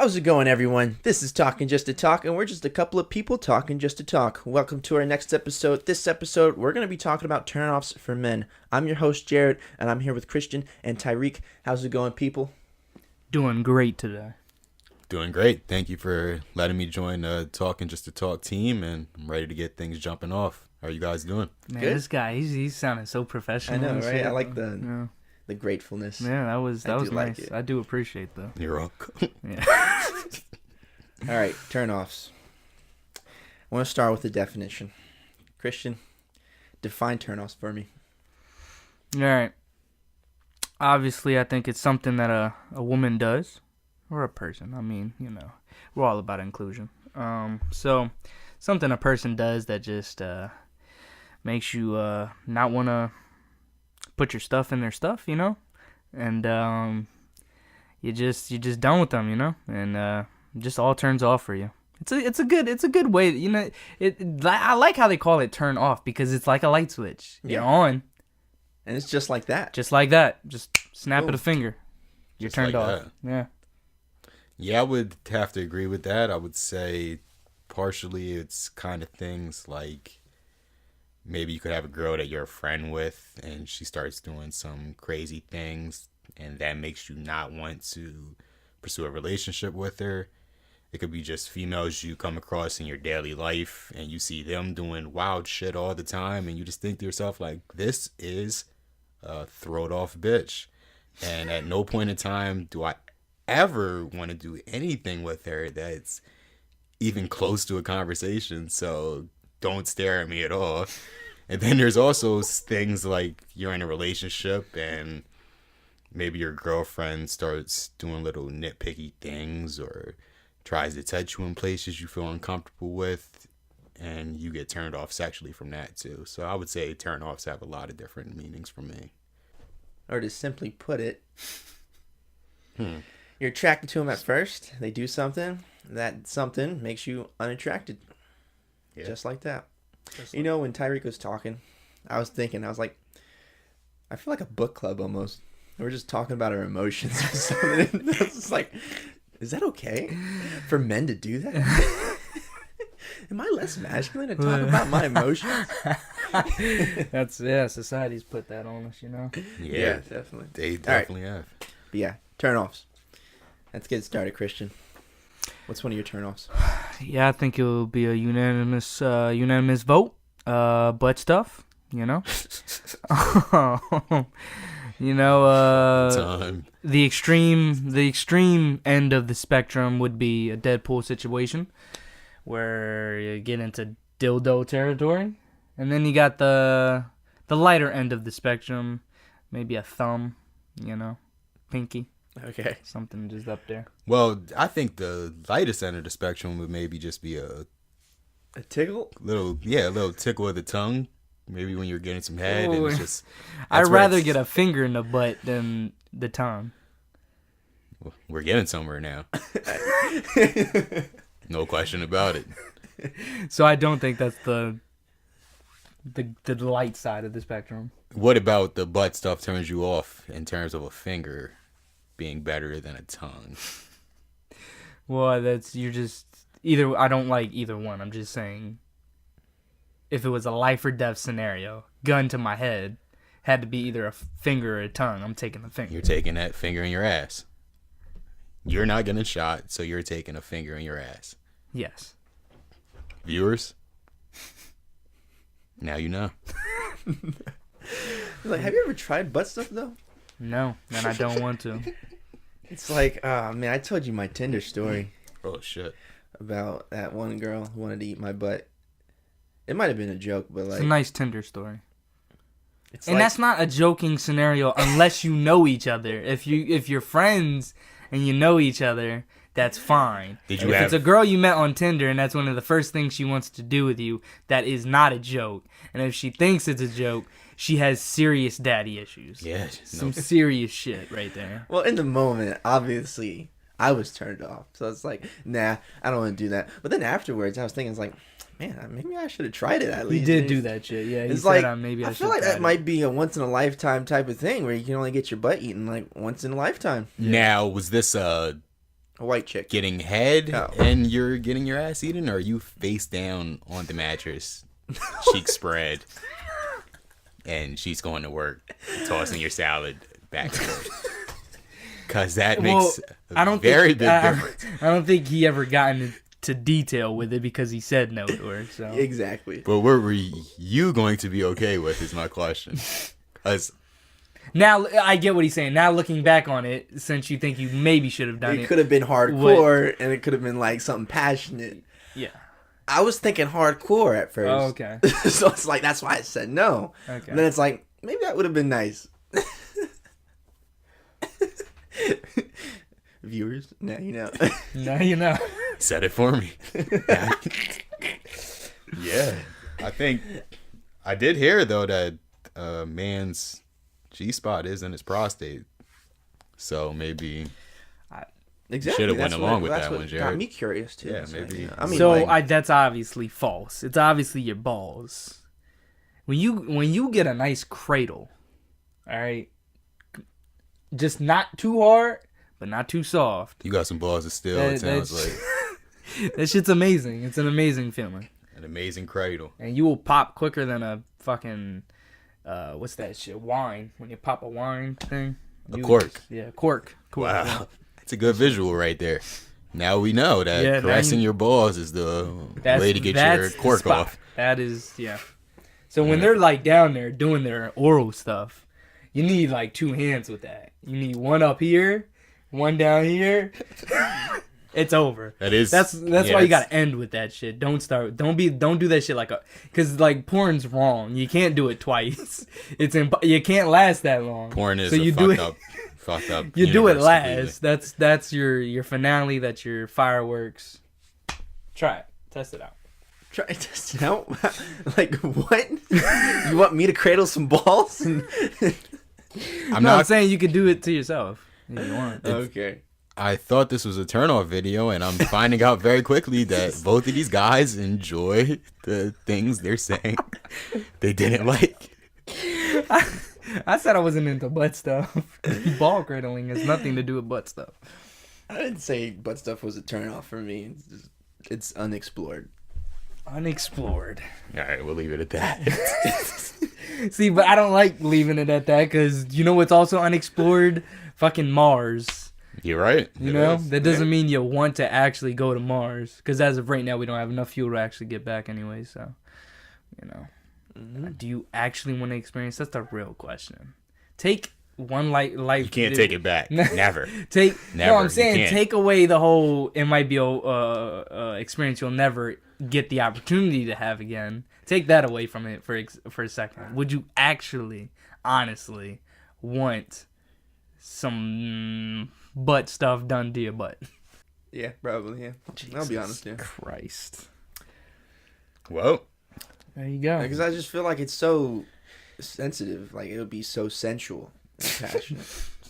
How's it going, everyone? This is Talking Just to Talk, and we're just a couple of people talking just to talk. Welcome to our next episode. This episode, we're going to be talking about turnoffs for men. I'm your host, Jared, and I'm here with Christian and Tyreek. How's it going, people? Doing great today. Doing great. Thank you for letting me join the Talking Just to Talk team, and I'm ready to get things jumping off. How are you guys doing? Man, Good? This guy, he's sounding so professional. I know, and right? shit. I like the gratefulness. Yeah, that was I do nice. like it. I do appreciate that. You're welcome. Yeah. All right, turnoffs. I want to start with the definition. Christian, define turnoffs for me. All right. Obviously, I think it's something that a woman does, or a person. I mean, we're all about inclusion. So something a person does that just makes you not want to put your stuff in their stuff, and you just done with them, and just all turns off for you. It's a good way, I like how they call it turn off, because it's like a light switch. You're on. And it's just like that. Just like that. Just snap Boom. of the finger. You're Just turned like off. that. Yeah. Yeah, I would have to agree with that. I would say partially it's kind of things like maybe you could have a girl that you're a friend with and she starts doing some crazy things and that makes you not want to pursue a relationship with her. It could be just females you come across in your daily life and you see them doing wild shit all the time and you just think to yourself like, this is a throwed off bitch. And at no point in time do I ever want to do anything with her that's even close to a conversation. So don't stare at me at all. And then there's also things like you're in a relationship and maybe your girlfriend starts doing little nitpicky things or tries to touch you in places you feel uncomfortable with, and you get turned off sexually from that too. So I would say turn-offs have a lot of different meanings for me. Or to simply put it, you're attracted to them at first. They do something. That something makes you unattracted. Yeah. Just like that. When Tyreek was talking, I was like, I feel like a book club almost. We're just talking about our emotions or something. I was just like, is that okay for men to do that? Am I less masculine to talk about my emotions? Society's put that on us, Yeah, definitely. they definitely have. But yeah, turn-offs. Let's get started, Christian. What's one of your turn-offs? Yeah, I think it'll be a unanimous vote. Butt stuff, Time. the extreme end of the spectrum would be a Deadpool situation, where you get into dildo territory, and then you got the lighter end of the spectrum, maybe a thumb, pinky. Okay. Something just up there. Well, I think the lightest end of the spectrum would maybe just be a tickle? little tickle of the tongue. Maybe when you're getting some head, and it's just. I'd rather get a finger in the butt than the tongue. We're getting somewhere now. No question about it. So I don't think that's the light side of the spectrum. What about the butt stuff turns you off in terms of a finger being better than a tongue? Well, you're just either. I don't like either one. I'm just saying, if it was a life or death scenario, gun to my head, had to be either a finger or a tongue, I'm taking the finger. You're taking that finger in your ass. You're not getting shot, so you're taking a finger in your ass. Yes. Viewers, now you know. Like, have you ever tried butt stuff though? No, and I don't want to. It's like, I told you my Tinder story Oh shit. about that one girl who wanted to eat my butt. It might have been a joke, but like, It's a nice Tinder story. it's And like, that's not a joking scenario unless you know each other. If you're friends and you know each other, that's fine. Did If you have? it's a girl you met on Tinder and that's one of the first things she wants to do with you, that is not a joke. And if she thinks it's a joke, she has serious daddy issues. Yeah. Some serious shit right there. well, in the moment, obviously, I was turned off. So it's like, nah, I don't want to do that. But then afterwards, I was thinking, it's like, man, maybe I should have tried it at least. He did do that shit. Yeah, he It's said like, maybe I feel should like try that it. might be a once in a lifetime type of thing where you can only get your butt eaten like once in a lifetime. Now, was this a A white chick. Getting head Oh. and you're getting your ass eaten, or are you face down on the mattress, cheeks spread, and she's going to work, tossing your salad back and forth? Because that makes a very big difference. I don't think he ever got into detail with it because he said no to her. So Exactly. But what were you going to be okay with is my question. Because now I get what he's saying. Now looking back on it, since you think you maybe should have done it. It could have been hardcore, and it could have been like something passionate. Yeah. I was thinking hardcore at first. Oh, okay. So it's like, that's why I said no. Okay. And then it's like, maybe that would have been nice. Viewers, now you know. Now you know. said it for me. Yeah. I think I did hear, though, that a man's G-spot is in his prostate. So maybe Exactly. should have went along with that's that what one, got Jared. me curious too. Yeah, So, maybe. you know, I mean, So like, that's obviously false. It's obviously your balls. When you get a nice cradle, all right, just not too hard, but not too soft. You got some balls of steel, it sounds like. That shit's amazing. It's an amazing feeling. An amazing cradle. And you will pop quicker than a fucking what's that shit? Wine. When you pop a wine thing. A cork. Yeah, cork. Wow. Yeah. That's a good visual right there. Now we know that Yeah, caressing your balls is the way to get your that's the cork spot. off. That is, yeah. So when they're like down there doing their oral stuff, you need like two hands with that. You need one up here, one down here. It's over. That's why you gotta end with that shit. Don't do that shit because like porn's wrong. You can't do it twice. You can't last that long. Porn is so you do it. Fucked up. You do it universe last. completely. That's your finale. That's your fireworks. Try it. Test it out. try to test it out. Like, what? You want me to cradle some balls? I'm saying you could do it to yourself if you want. Okay. I thought this was a turn-off video, and I'm finding out very quickly that both of these guys enjoy the things they're saying they didn't like. I said I wasn't into butt stuff. Ball cradling has nothing to do with butt stuff. I didn't say butt stuff was a turnoff for me. It's unexplored. Unexplored. All right, we'll leave it at that. See, but I don't like leaving it at that because you know what's also unexplored? Fucking Mars. You're right. You know? That doesn't mean you want to actually go to Mars. Because as of right now, we don't have enough fuel to actually get back anyway. So, you know. Mm-hmm. Do you actually want to experience? That's the real question. Take one life. You can't take it back. Never. Never. No, I'm You saying can't. take away the whole. It might be a experience you'll never get the opportunity to have again. Take that away from it for a second. Would you actually, honestly, want some butt stuff done to your butt? Yeah, probably, yeah. I'll be honest, yeah. Christ. Well, There you go. Because I just feel like it's so sensitive. Like, it would be so sensual and passionate.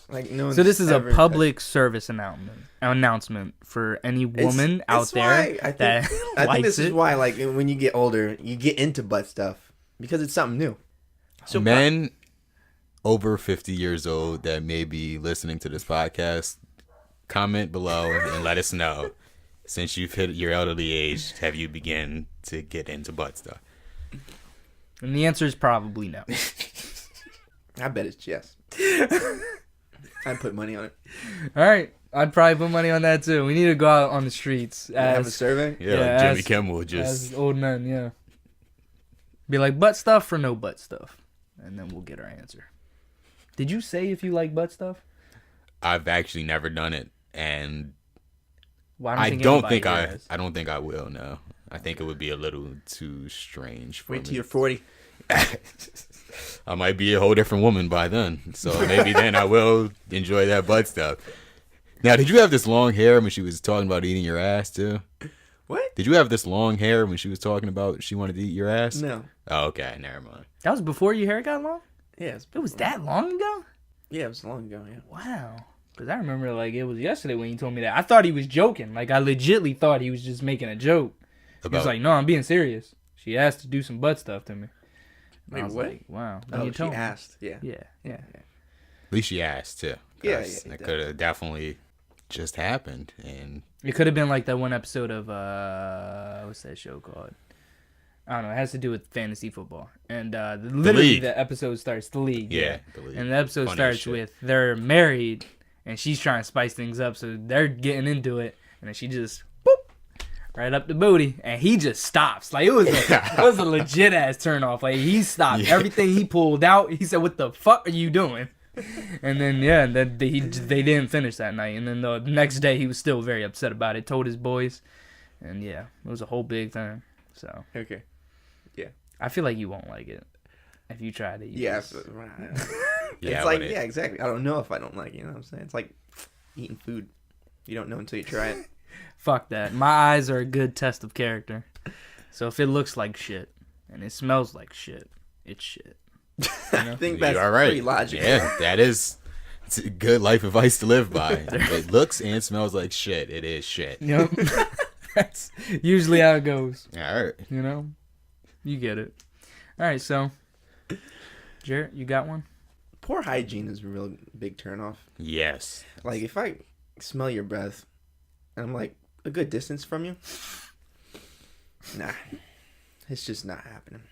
Like, no one's So this is a ever public service announcement for any woman out it's there why I that think, I likes think this it. is why, like, when you get older, you get into butt stuff. Because it's something new. So men over 50 years old that may be listening to this podcast, comment below and let us know. Since you've hit your elderly age, have you begun to get into butt stuff? And the answer is probably no. I bet it's yes. I'd put money on it. All right. I'd probably put money on that too. We need to go out on the streets Have a as survey? Yeah, Yeah, like Jimmy as- Kimmel just. old men, yeah. Be like, butt stuff or no butt stuff? And then we'll get our answer. Did you say if you like butt stuff? I've actually never done it, and Well, I don't anybody think I has. don't think I will. No, I think it would be a little too strange for Wait till me. you're 40. I might be a whole different woman by then, so maybe then I will enjoy that butt stuff. Now, did you have this long hair when she was talking about eating your ass too? What? Did you have this long hair when she was talking about she wanted to eat your ass? No. Oh, okay, never mind. That was before your hair got long? Yeah, It was that long ago? Yeah, it was long ago, yeah. Wow. Because I remember, like, it was yesterday when you told me that. I thought he was joking. Like, I legitly thought he was just making a joke. He was like, no, I'm being serious. She asked to do some butt stuff to me. And Wait, I was what? like, wow. Oh, You she told me. asked. Yeah. Yeah. at least she asked too. Yeah, 'Cause yeah, I could have definitely just happened. And it could have been like that one episode of what's that show called? I don't know. It has to do with fantasy football. And literally the episode starts, The League. Yeah, The League. And the episode starts with they're married and she's trying to spice things up. So they're getting into it. And then she just, boop, right up the booty. And he just stops. Like, it was a legit ass turn off. Like, he stopped. Yeah. Everything he pulled out, he said, "What the fuck are you doing?" And then, they didn't finish that night. And then the next day, he was still very upset about it. Told his boys. And yeah, it was a whole big thing. So. Okay. Yeah. I feel like you won't like it if you try to eat it's like, yeah, exactly. I don't know if I don't like it, you know what I'm saying? It's like eating food. You don't know until you try it. Fuck that. My eyes are a good test of character. So if it looks like shit and it smells like shit, it's shit. You know? I think that's pretty logical. Yeah, it's a good life advice to live by. It looks and smells like shit. It is shit. Yep. That's usually how it goes. All right. You know? You get it. All right, so Jarrett, you got one? Poor hygiene is a real big turnoff. Yes. Like, if I smell your breath and I'm like a good distance from you, nah, it's just not happening.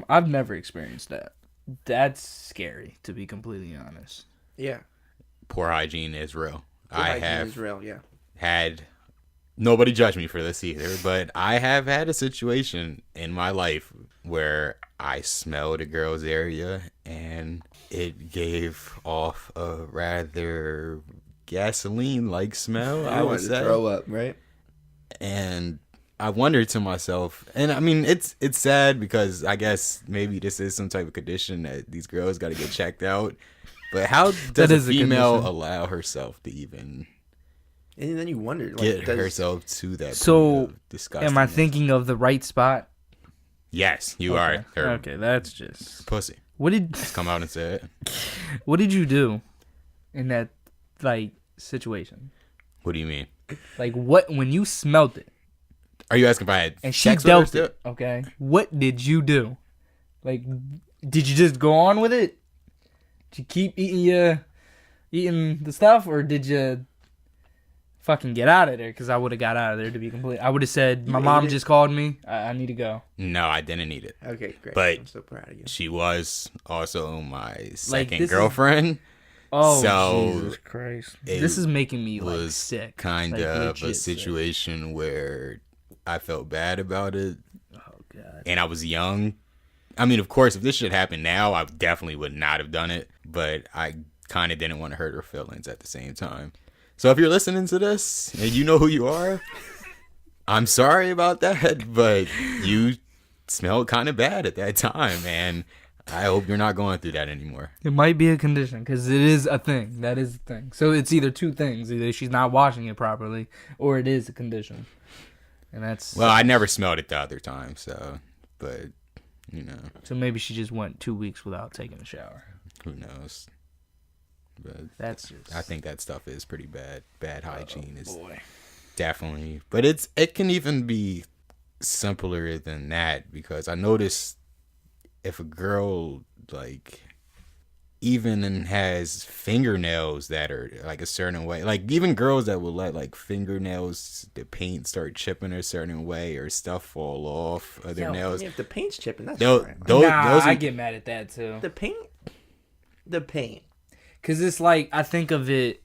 I've never experienced that. That's scary, to be completely honest. Yeah. Poor hygiene is real. Had nobody judge me for this either, but I have had a situation in my life where I smelled a girl's area and it gave off a rather gasoline-like smell, I would say. Throw up, right? And I wondered to myself, and I mean, it's sad because I guess maybe this is some type of condition that these girls got to get checked out. But how does a female allow herself to even... And then you wonder, like, get herself to that point of disgusting. Am I thinking of the right spot? Yes, you are. Okay, that's just pussy. Just come out and say it. What did you do in that situation? What do you mean? Like, what when you smelled it? Are you asking if I had and she dealt it? Okay. What did you do? Like, did you just go on with it? Did you keep eating the stuff, or did you fucking get out of there? Because I would have got out of there, to be complete. I would have said, my mom just called me. I need to go. No, I didn't eat it. Okay, great. But I'm so proud of you. She was also my second girlfriend. So Jesus Christ. This is making me sick. Kind of a situation where I felt bad about it. Oh, God. And I was young. I mean, of course, if this shit happened now, I definitely would not have done it. But I kind of didn't want to hurt her feelings at the same time. So if you're listening to this and you know who you are, I'm sorry about that, but you smelled kind of bad at that time, and I hope you're not going through that anymore. It might be a condition, because it is a thing. That is a thing. So it's either two things. Either she's not washing it properly, or it is a condition. And that's... Well, I never smelled it the other time, but, you know. So maybe she just went 2 weeks without taking a shower. Who knows? But that's just... I think that stuff is pretty bad. Bad hygiene is boy. Definitely. But it can even be simpler than that, because I noticed if a girl even has fingernails that are like a certain way, like even girls that will let like fingernails, the paint start chipping a certain way or stuff fall off of their nails. I mean, if the paint's chipping, that's fine. I get mad at that too. The paint. Cause it's like, I think of it.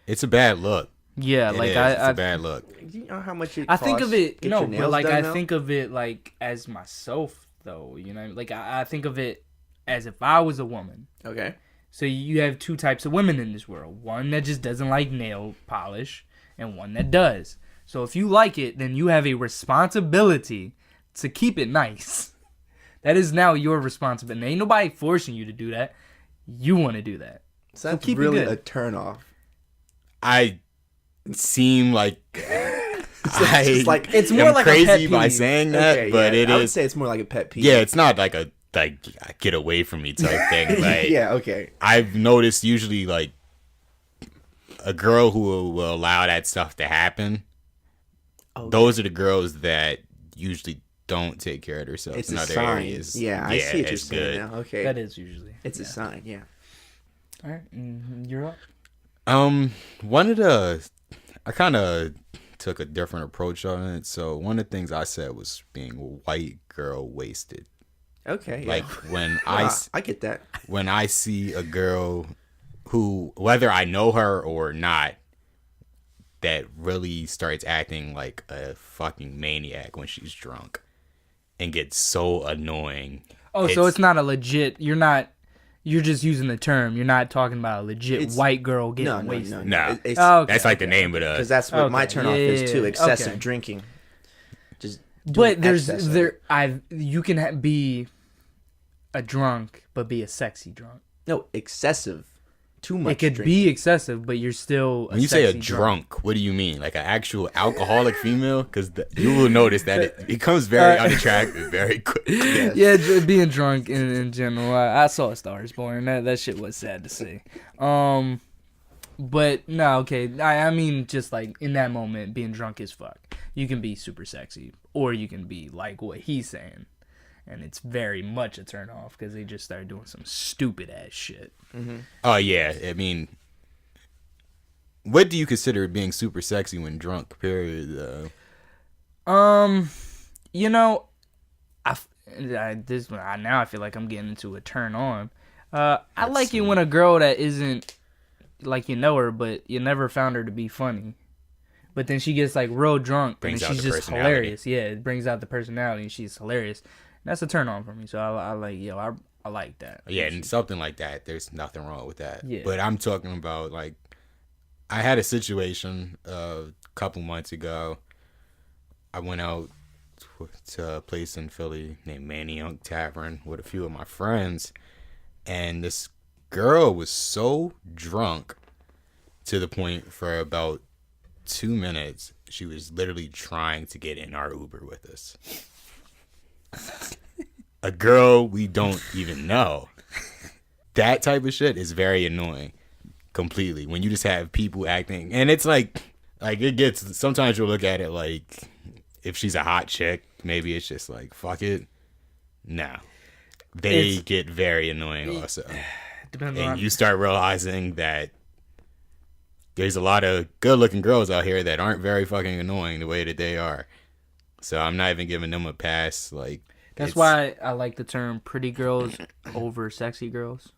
It's a bad look. Yeah, it's a bad look. Do you know how much it costs? I think of it. No, but like I think of it like as myself though. You know, like I think of it as if I was a woman. Okay. So you have two types of women in this world: one that just doesn't like nail polish, and one that does. So if you like it, then you have a responsibility to keep it nice. That is now your responsibility. Ain't nobody forcing you to do that. You want to do that. So that's really a turn-off. I seem like it's more like crazy a pet peeve by saying that, but I would say it's more like a pet peeve. Yeah, it's not like a get away from me type thing. Like, yeah, okay. I've noticed usually like a girl who will allow that stuff to happen. Okay. Those are the girls that usually don't take care of themselves it's in a other sign. areas. Yeah, I see what you're saying good. now. Okay. That is usually. It's a sign, yeah. All right, you're up. One of the, I kind of took a different approach on it. So one of the things I said was being white girl wasted. Okay. Like Yeah. when I get that. when I see a girl who, whether I know her or not, that really starts acting like a fucking maniac when she's drunk and gets so annoying. Oh, so it's not a legit. You're just using the term. You're not talking about a legit white girl getting wasted. No. Okay, That's like the name of the. Because that's what my turnoff is too. Excessive okay. drinking. Just. But you can be a drunk, but be a sexy drunk. No, excessive. Too much. It could drinking. be excessive, but you're still. When you say a drunk, what do you mean? Like an actual alcoholic female? Because you will notice that it becomes very unattractive very quick. Yes. Yeah, being drunk in general. I saw A Star Is Born. That shit was sad to see. But no, okay. I mean, just like in that moment, being drunk as fuck. You can be super sexy, or you can be like what he's saying, and it's very much a turn off because they just started doing some stupid ass shit. Mm-hmm. Oh yeah, I mean, what do you consider being super sexy when drunk? Period. You know, now I feel like I'm getting into a turn on. I like it when a girl that isn't like you know her, but you never found her to be funny. But then she gets like real drunk and she's just hilarious. Yeah, it brings out the personality and she's hilarious. That's a turn on for me. So I like that. Yeah, and something like that, there's nothing wrong with that. Yeah. But I'm talking about like, I had a situation a couple months ago. I went out to a place in Philly named Untitled Tavern with a few of my friends, and this girl was so drunk to the point for about 2 minutes she was literally trying to get in our Uber with us. A girl we don't even know. That type of shit is very annoying. Completely. When you just have people acting, and it's like it gets, sometimes you'll look at it like, if she's a hot chick, maybe it's just like, fuck it. No. They get very annoying also. And you start realizing that there's a lot of good looking girls out here that aren't very fucking annoying the way that they are. So I'm not even giving them a pass. Like, that's why I like the term pretty girls over sexy girls.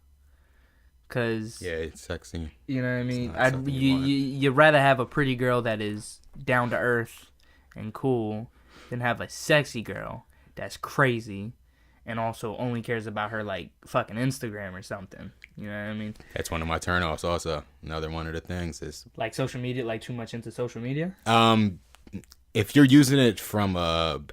Cause yeah, it's sexy. You know what I mean? You'd rather have a pretty girl that is down to earth and cool than have a sexy girl that's crazy and also only cares about her like fucking Instagram or something. You know what I mean? That's one of my turnoffs also. Another one of the things is like social media, like too much into social media. If you're using it from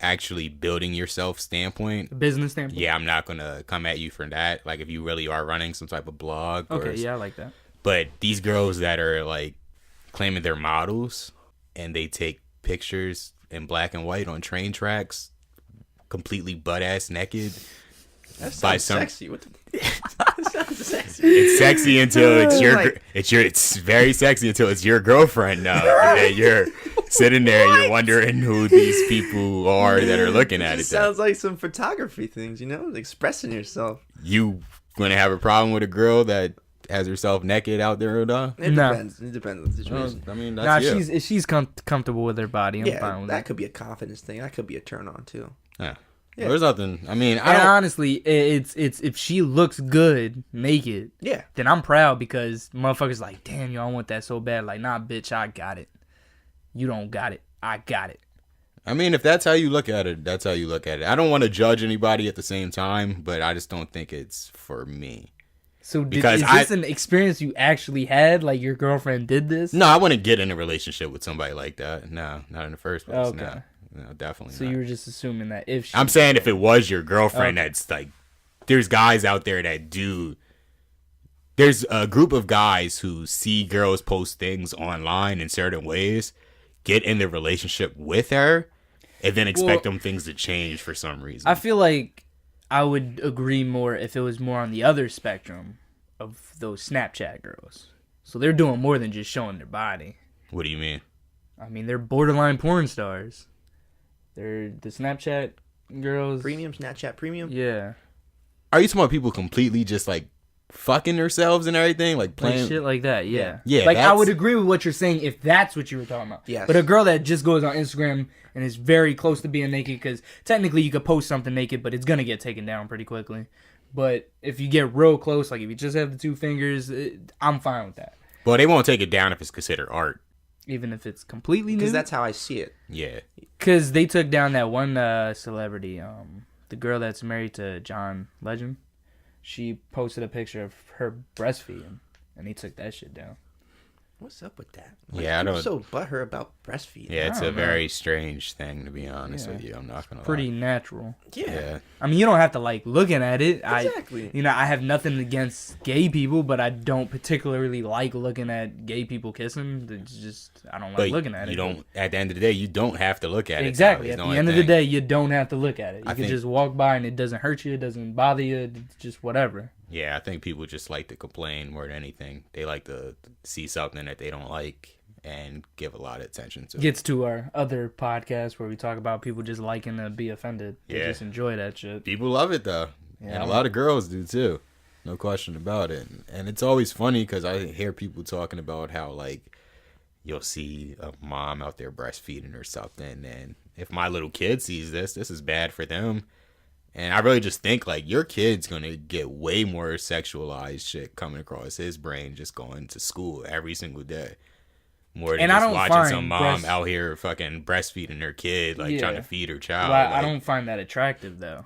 actually building yourself standpoint, a business standpoint, yeah, I'm not gonna come at you for that. Like if you really are running some type of blog, okay, yeah, I like that. But these girls that are like claiming they're models and they take pictures in black and white on train tracks, completely butt ass naked. That sounds sexy. What the... That sounds sexy. It's sexy until it's your it's very sexy until it's your girlfriend now. That you're sitting there and you're wondering who these people are that are looking at it. Sounds like some photography things, you know, expressing yourself. You gonna have a problem with a girl that has herself naked out there, though? It depends. It depends on the situation. I mean, that's if she's comfortable with her body, I'm fine with that. That could be a confidence thing. That could be a turn on too. Yeah. Yeah. There's nothing. I mean, honestly, it's if she looks good naked, yeah, then I'm proud because motherfuckers like, damn, yo, I want that so bad. Like, nah, bitch, I got it. You don't got it. I got it. I mean, if that's how you look at it, that's how you look at it. I don't want to judge anybody at the same time, but I just don't think it's for me. So is this an experience you actually had? Like your girlfriend did this? No, I wouldn't get in a relationship with somebody like that. No, not in the first place. Okay. No, definitely so not. you were just assuming that if she... I'm saying if it was your girlfriend, that's like, there's guys out there that do. There's a group of guys who see girls post things online in certain ways, get in the relationship with her, and then expect them things to change for some reason. I feel like I would agree more if it was more on the other spectrum of those Snapchat girls. So they're doing more than just showing their body. What do you mean? I mean, they're borderline porn stars. They're the Snapchat girls. Premium, Snapchat Premium? Yeah. Are you talking about people completely just like fucking themselves and everything, like playing Like shit like that. Yeah. Yeah, Like I that's- would agree with what you're saying if that's what you were talking about. Yes. But a girl that just goes on Instagram and is very close to being naked, because technically you could post something naked, but it's gonna get taken down pretty quickly. But if you get real close, like if you just have the two fingers, I'm fine with that. But they won't take it down if it's considered art. Even if it's completely new. Because that's how I see it. Yeah. Because they took down that one celebrity, the girl that's married to John Legend. She posted a picture of her breastfeeding, and they took that shit down. What's up with that? Yeah, I don't. So butthurt about breastfeeding. Yeah, it's I a don't know. very strange thing, to be honest Yeah. with you. I'm not gonna Pretty lie. natural. Yeah. I mean, you don't have to like looking at it. Exactly. I have nothing against gay people, but I don't particularly like looking at gay people kissing. It's just I don't like But looking at you it. don't. At the end of the day, you don't have to look at it. Exactly. Tyler, At is the the end of only the thing. day, you don't have to look at it. You I can think- just walk by and it doesn't hurt you. It doesn't bother you. It's just whatever. Yeah, I think people just like to complain more than anything. They like to see something that they don't like and give a lot of attention to. Gets to our other podcast where we talk about people just liking to be offended. They Yeah. just enjoy that shit. People love it though, Yeah. and a lot of girls do too. No question about it. And it's always funny because I hear people talking about how like you'll see a mom out there breastfeeding or something, and if my little kid sees this is bad for them. And I really just think like your kid's gonna get way more sexualized shit coming across his brain just going to school every single day. More than And I just don't watching find some mom out here fucking breastfeeding her kid, like Yeah. trying to feed her child. Well, I like, don't find that attractive though.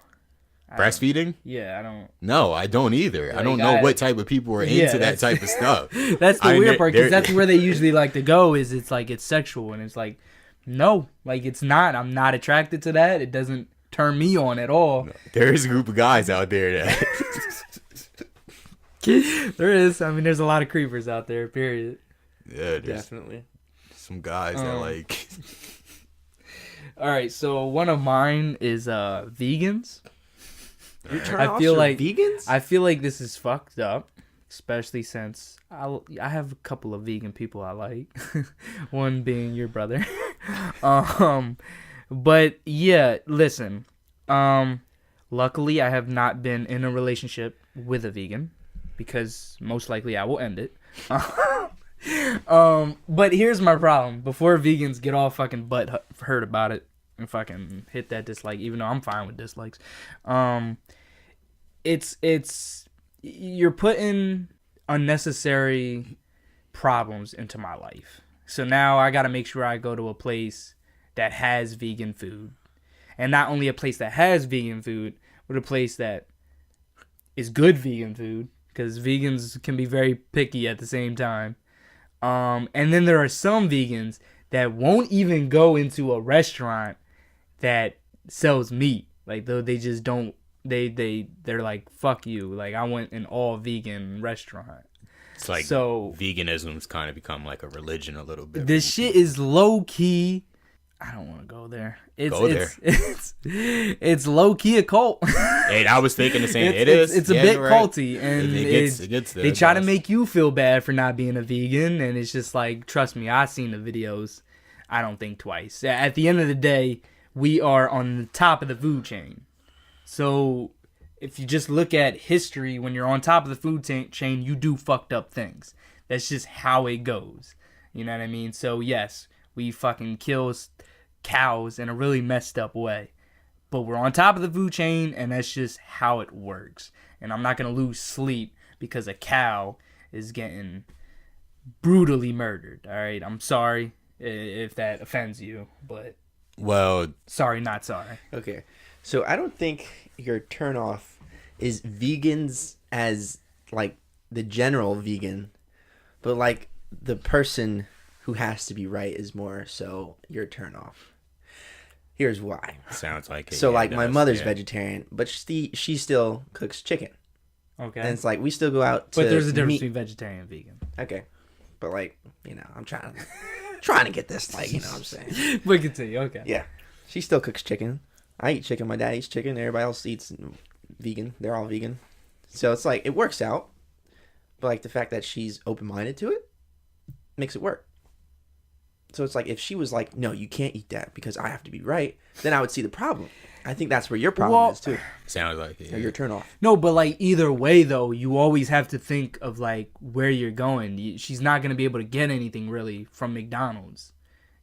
breastfeeding? Yeah, I don't. No, I don't either. I Like, don't know what type of people are Yeah, into that that's- type of stuff. That's the I mean, weird part because they're- that's where they usually like to go. Is it's like it's sexual and it's like, no, like it's not. I'm not attracted to that. It doesn't turn me on at all. There's a group of guys out there that There is. I mean, there's a lot of creepers out there. Period. yeah, there's Definitely. some guys that like All right, so one of mine is vegans. You turn I off feel for like- vegans. I feel like this is fucked up, especially since I have a couple of vegan people I like. One being your brother. But yeah, listen. Luckily I have not been in a relationship with a vegan because most likely I will end it. But here's my problem. Before vegans get all fucking butt hurt about it and fucking hit that dislike, even though I'm fine with dislikes. It's you're putting unnecessary problems into my life. So now I got to make sure I go to a place that has vegan food. And not only a place that has vegan food, but a place that is good vegan food, because vegans can be very picky at the same time. And then there are some vegans that won't even go into a restaurant that sells meat. Like, though they just don't. They're like, fuck you. Like, I want an all vegan restaurant. it's like So veganism's kind of become like a religion a little bit. this shit is low key. I don't want to go there. It's low key a cult. And I was thinking the same. It's a Yeah, bit you're right. culty, and It gets there. they try to guys. make you feel bad for not being a vegan, and it's just like, trust me, I've seen the videos. I don't think twice. At the end of the day, we are on the top of the food chain. So if you just look at history, when you're on top of the food chain, you do fucked up things. That's just how it goes. You know what I mean? So yes, we fucking kill cows in a really messed up way. But we're on top of the food chain, and that's just how it works. And I'm not going to lose sleep because a cow is getting brutally murdered. All right? I'm sorry if that offends you, but Well, sorry, not sorry. Okay, so I don't think your turnoff is vegans as like the general vegan, but like the person who has to be right is more so your turnoff. Here's why. sounds like it. So yeah, like it my does, mother's yeah. vegetarian, but she still cooks chicken, Okay. and it's like we still go out to But there's a difference meet. between vegetarian and vegan. Okay, but like I'm trying to get this like what I'm saying. But continue. Okay. Yeah, she still cooks chicken. I eat chicken. My dad eats chicken. Everybody else eats vegan. They're all vegan. So it's like it works out, but like the fact that she's open minded to it makes it work. So it's like if she was like, no, you can't eat that because I have to be right, then I would see the problem. I think that's where your problem is too. Sounds like it. Or your turn off. No, but like either way though, you always have to think of like where you're going. She's not gonna be able to get anything really from McDonald's.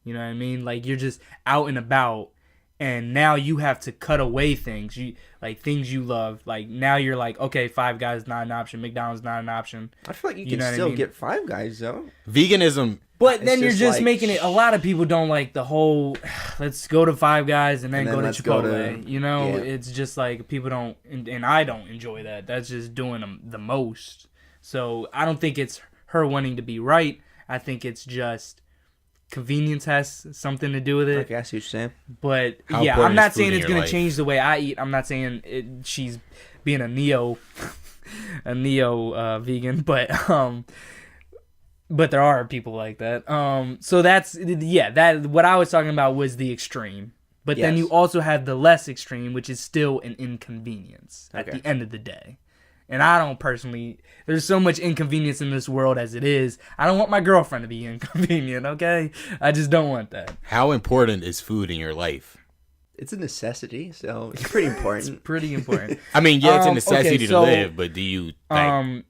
You know what I mean? Like you're just out and about, and now you have to cut away things. Things you love. Like now you're like, okay, Five Guys not an option. McDonald's not an option. I feel like you can still get Five Guys though. Veganism. But then you're just making it. A lot of people don't like the whole. Let's go to Five Guys and then go to Chipotle. It's just like people don't, and I don't enjoy that. That's just doing them the most. So I don't think it's her wanting to be right. I think it's just convenience has something to do with it. Okay, I see what you're saying. But I'm not saying it's gonna change the way I eat. I'm not saying she's being a neo vegan, but there are people like that. So that's that what I was talking about was the extreme. But then you also have the less extreme, which is still an inconvenience at the end of the day. And I don't personally, there's so much inconvenience in this world as it is. I don't want my girlfriend to be inconvenient, okay? I just don't want that. How important is food in your life? It's a necessity, so it's pretty important. It's pretty important. I mean, it's a necessity to live, but do you like...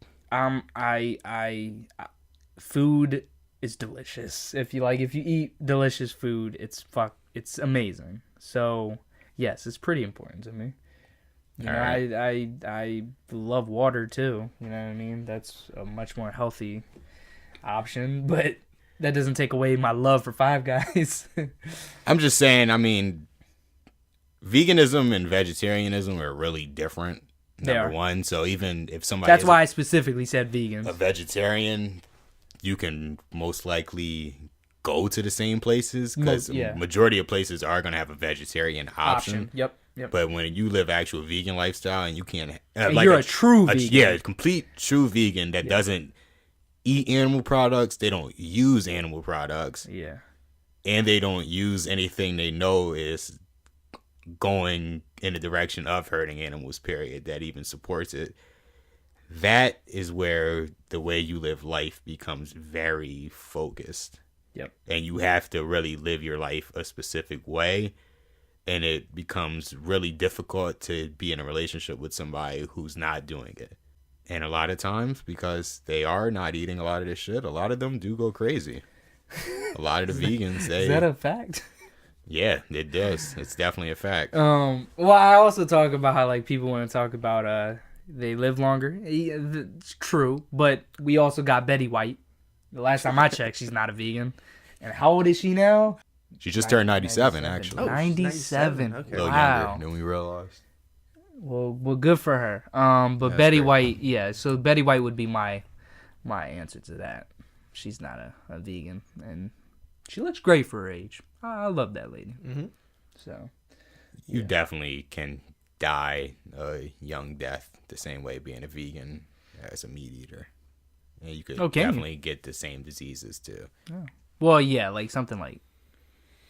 Food is delicious. If you eat delicious food, it's amazing. So yes, it's pretty important to me. I love water too. You know what I mean? That's a much more healthy option, but that doesn't take away my love for Five Guys. I'm just saying. I mean, veganism and vegetarianism are really different. Number one, so even if somebody that's why I specifically said vegans. A vegetarian, you can most likely go to the same places because majority of places are going to have a vegetarian option. Yep. But when you live actual vegan lifestyle and you can't, you're a true vegan. A complete true vegan that doesn't eat animal products. They don't use animal products. Yeah. And they don't use anything they know is going in the direction of hurting animals, period, that even supports it. That is where the way you live life becomes very focused. Yep. And you have to really live your life a specific way. And it becomes really difficult to be in a relationship with somebody who's not doing it. And a lot of times, because they are not eating a lot of this shit, a lot of them do go crazy. A lot of the vegans, is that a fact? Yeah, it does. It's definitely a fact. Well, I also talk about how like people want to talk about they live longer. It's true, but we also got Betty White. The last time I checked, she's not a vegan. And how old is she now? She just turned 97, actually. 97. Okay. A little Wow. younger than we realized. Well, good for her. But That's Betty great. White, yeah. So Betty White would be my answer to that. She's not a vegan, and she looks great for her age. I love that lady. Mm-hmm. So You definitely can die a young death the same way being a vegan as a meat eater. And you could definitely get the same diseases too. Yeah. Well, yeah, like something like.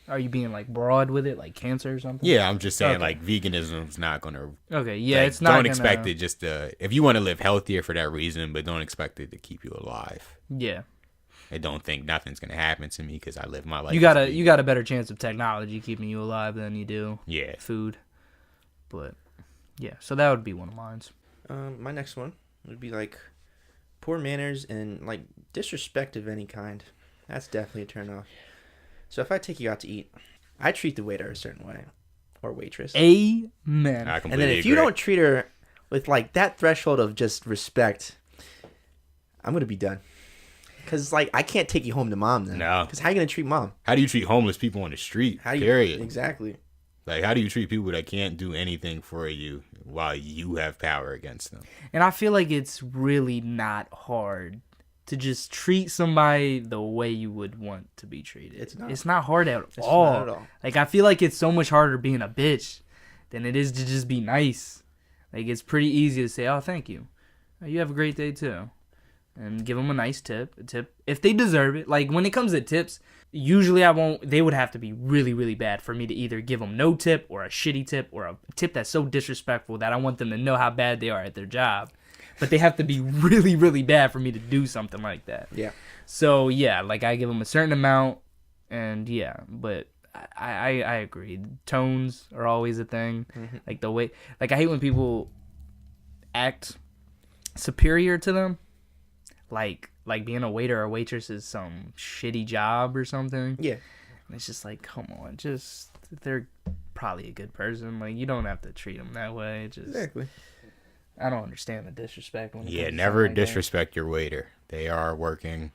Are you being like broad with it, like cancer or something? Yeah, I'm just saying like veganism's not gonna. Okay, yeah, like, it's not. Don't expect it just to. If you want to live healthier for that reason, but don't expect it to keep you alive. Yeah. I don't think nothing's gonna happen to me because I live my life. You got a better chance of technology keeping you alive than you do food. But yeah, so that would be one of mine. My next one would be like poor manners and like disrespect of any kind. That's definitely a turn off. So if I take you out to eat, I treat the waiter a certain way, or waitress. Amen. I completely and then if agree. you don't treat her with like that threshold of just respect, I'm gonna be done. Cause like I can't take you home to mom then. No. Cause how you gonna treat mom? How do you treat homeless people on the street? How do you, period. Exactly. Like how do you treat people that can't do anything for you while you have power against them? And I feel like it's really not hard to just treat somebody the way you would want to be treated. It's not hard at all. Not at all. Like I feel like it's so much harder being a bitch than it is to just be nice. Like it's pretty easy to say, "Oh, thank you. You have a great day too," and give them a nice tip. A tip if they deserve it. Like when it comes to tips, usually I won't. They would have to be really, really bad for me to either give them no tip or a shitty tip or a tip that's so disrespectful that I want them to know how bad they are at their job. But they have to be really, really bad for me to do something like that. Yeah. So, yeah, like I give them a certain amount. And yeah, but I agree. Tones are always a thing. Like the way, like I hate when people act superior to them. Like being a waiter or waitress is some shitty job or something. Yeah. And it's just like, come on, just they're probably a good person. Like you don't have to treat them that way. Just Exactly. I don't understand the disrespect. When it Yeah, comes to never something like disrespect your waiter. They are working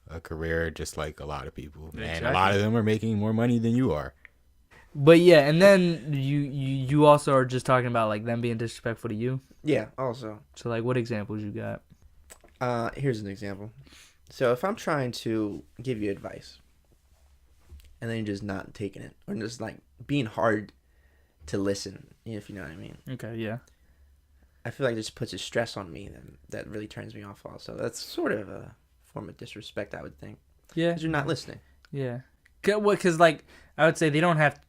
a career just like a lot of people, and Exactly. a lot of them are making more money than you are. But yeah, and then you also are just talking about like them being disrespectful to you. Yeah. Also. So like, what examples you got? Here's an example. So if I'm trying to give you advice, and then you're just not taking it, or just like being hard to listen, if you know what I mean. Okay, yeah. I feel like this puts a stress on me that really turns me off also. That's sort of a form of disrespect, I would think. Yeah. Because you're not listening. Yeah. Because like, I would say they don't have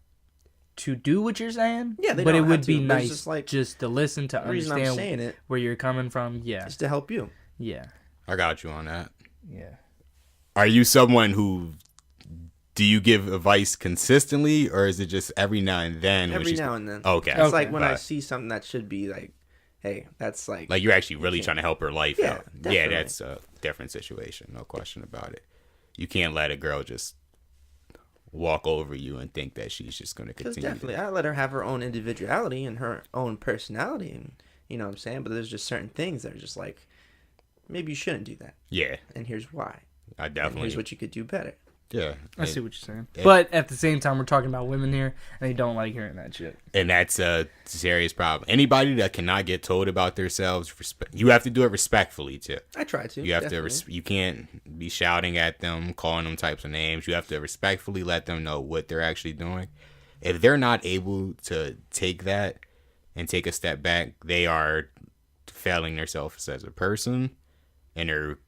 to do what you're saying. Yeah, they but don't it have would to. be There's nice just, like, just to listen to The reason I'm understand saying it where you're coming from. Yeah. is to help you. Yeah. I got you on that. Yeah. Are you someone who, do you give advice consistently, or is it just every now and then? Every now and then. Okay. It's like when I But, see something that should be like, hey, that's like you're actually really trying to help her life Yeah, out. definitely. Yeah, that's a different situation. No question about it. You can't let a girl just walk over you and think that she's just going to Because continue. definitely, I let her have her own individuality and her own personality, and you know what I'm saying. But there's just certain things that are just like, maybe you shouldn't do that, Yeah, and here's why. I And definitely. here's what you could do better. Yeah, I see what you're saying. Yeah. But at the same time, we're talking about women here, and they don't like hearing that shit. and that's a serious problem. Anybody that cannot get told about themselves, you have to do it respectfully too. I try to. You have definitely. to. You can't be shouting at them, calling them types of names. You have to respectfully let them know what they're actually doing. If they're not able to take that and take a step back, they are failing themselves as a person, and they're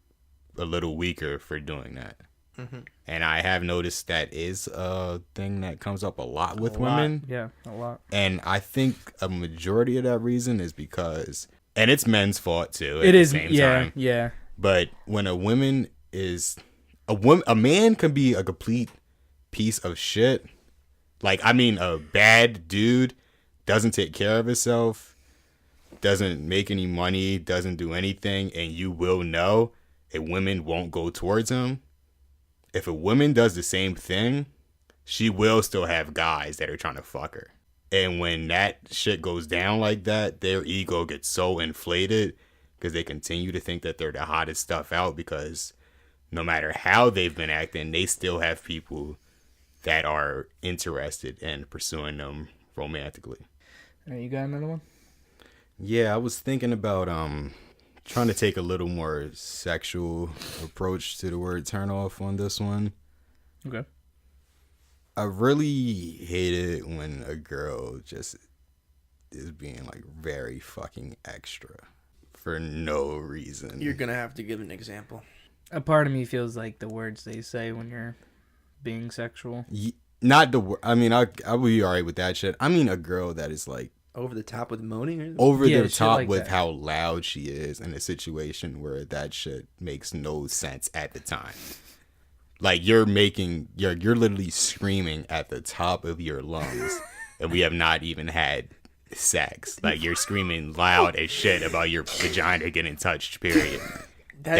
a little weaker for doing that. Mm-hmm. And I have noticed that is a thing that comes up a lot with A lot. women. Yeah, a lot. And I think a majority of that reason is because, and it's men's fault too. At It the is. same Yeah, time. yeah. But when a woman is a man can be a complete piece of shit. Like, I mean, a bad dude doesn't take care of himself, doesn't make any money, doesn't do anything, and you will know a woman won't go towards him. If a woman does the same thing, she will still have guys that are trying to fuck her. And when that shit goes down like that, their ego gets so inflated because they continue to think that they're the hottest stuff out, because no matter how they've been acting, they still have people that are interested in pursuing them romantically. Hey, you got another one? Yeah, I was thinking about trying to take a little more sexual approach to the word turn off on this one. Okay. I really hate it when a girl just is being like very fucking extra for no reason. You're gonna have to give an example. A part of me feels like the words they say when you're being sexual. Not the I mean, I would be alright with that shit. I mean, a girl that is like Over the top with moaning? Or over Yeah, the shit top like with that. how loud she is in a situation where that shit makes no sense at the time. Like you're literally screaming at the top of your lungs, and we have not even had sex. Like you're screaming loud as shit about your vagina getting touched. Period. that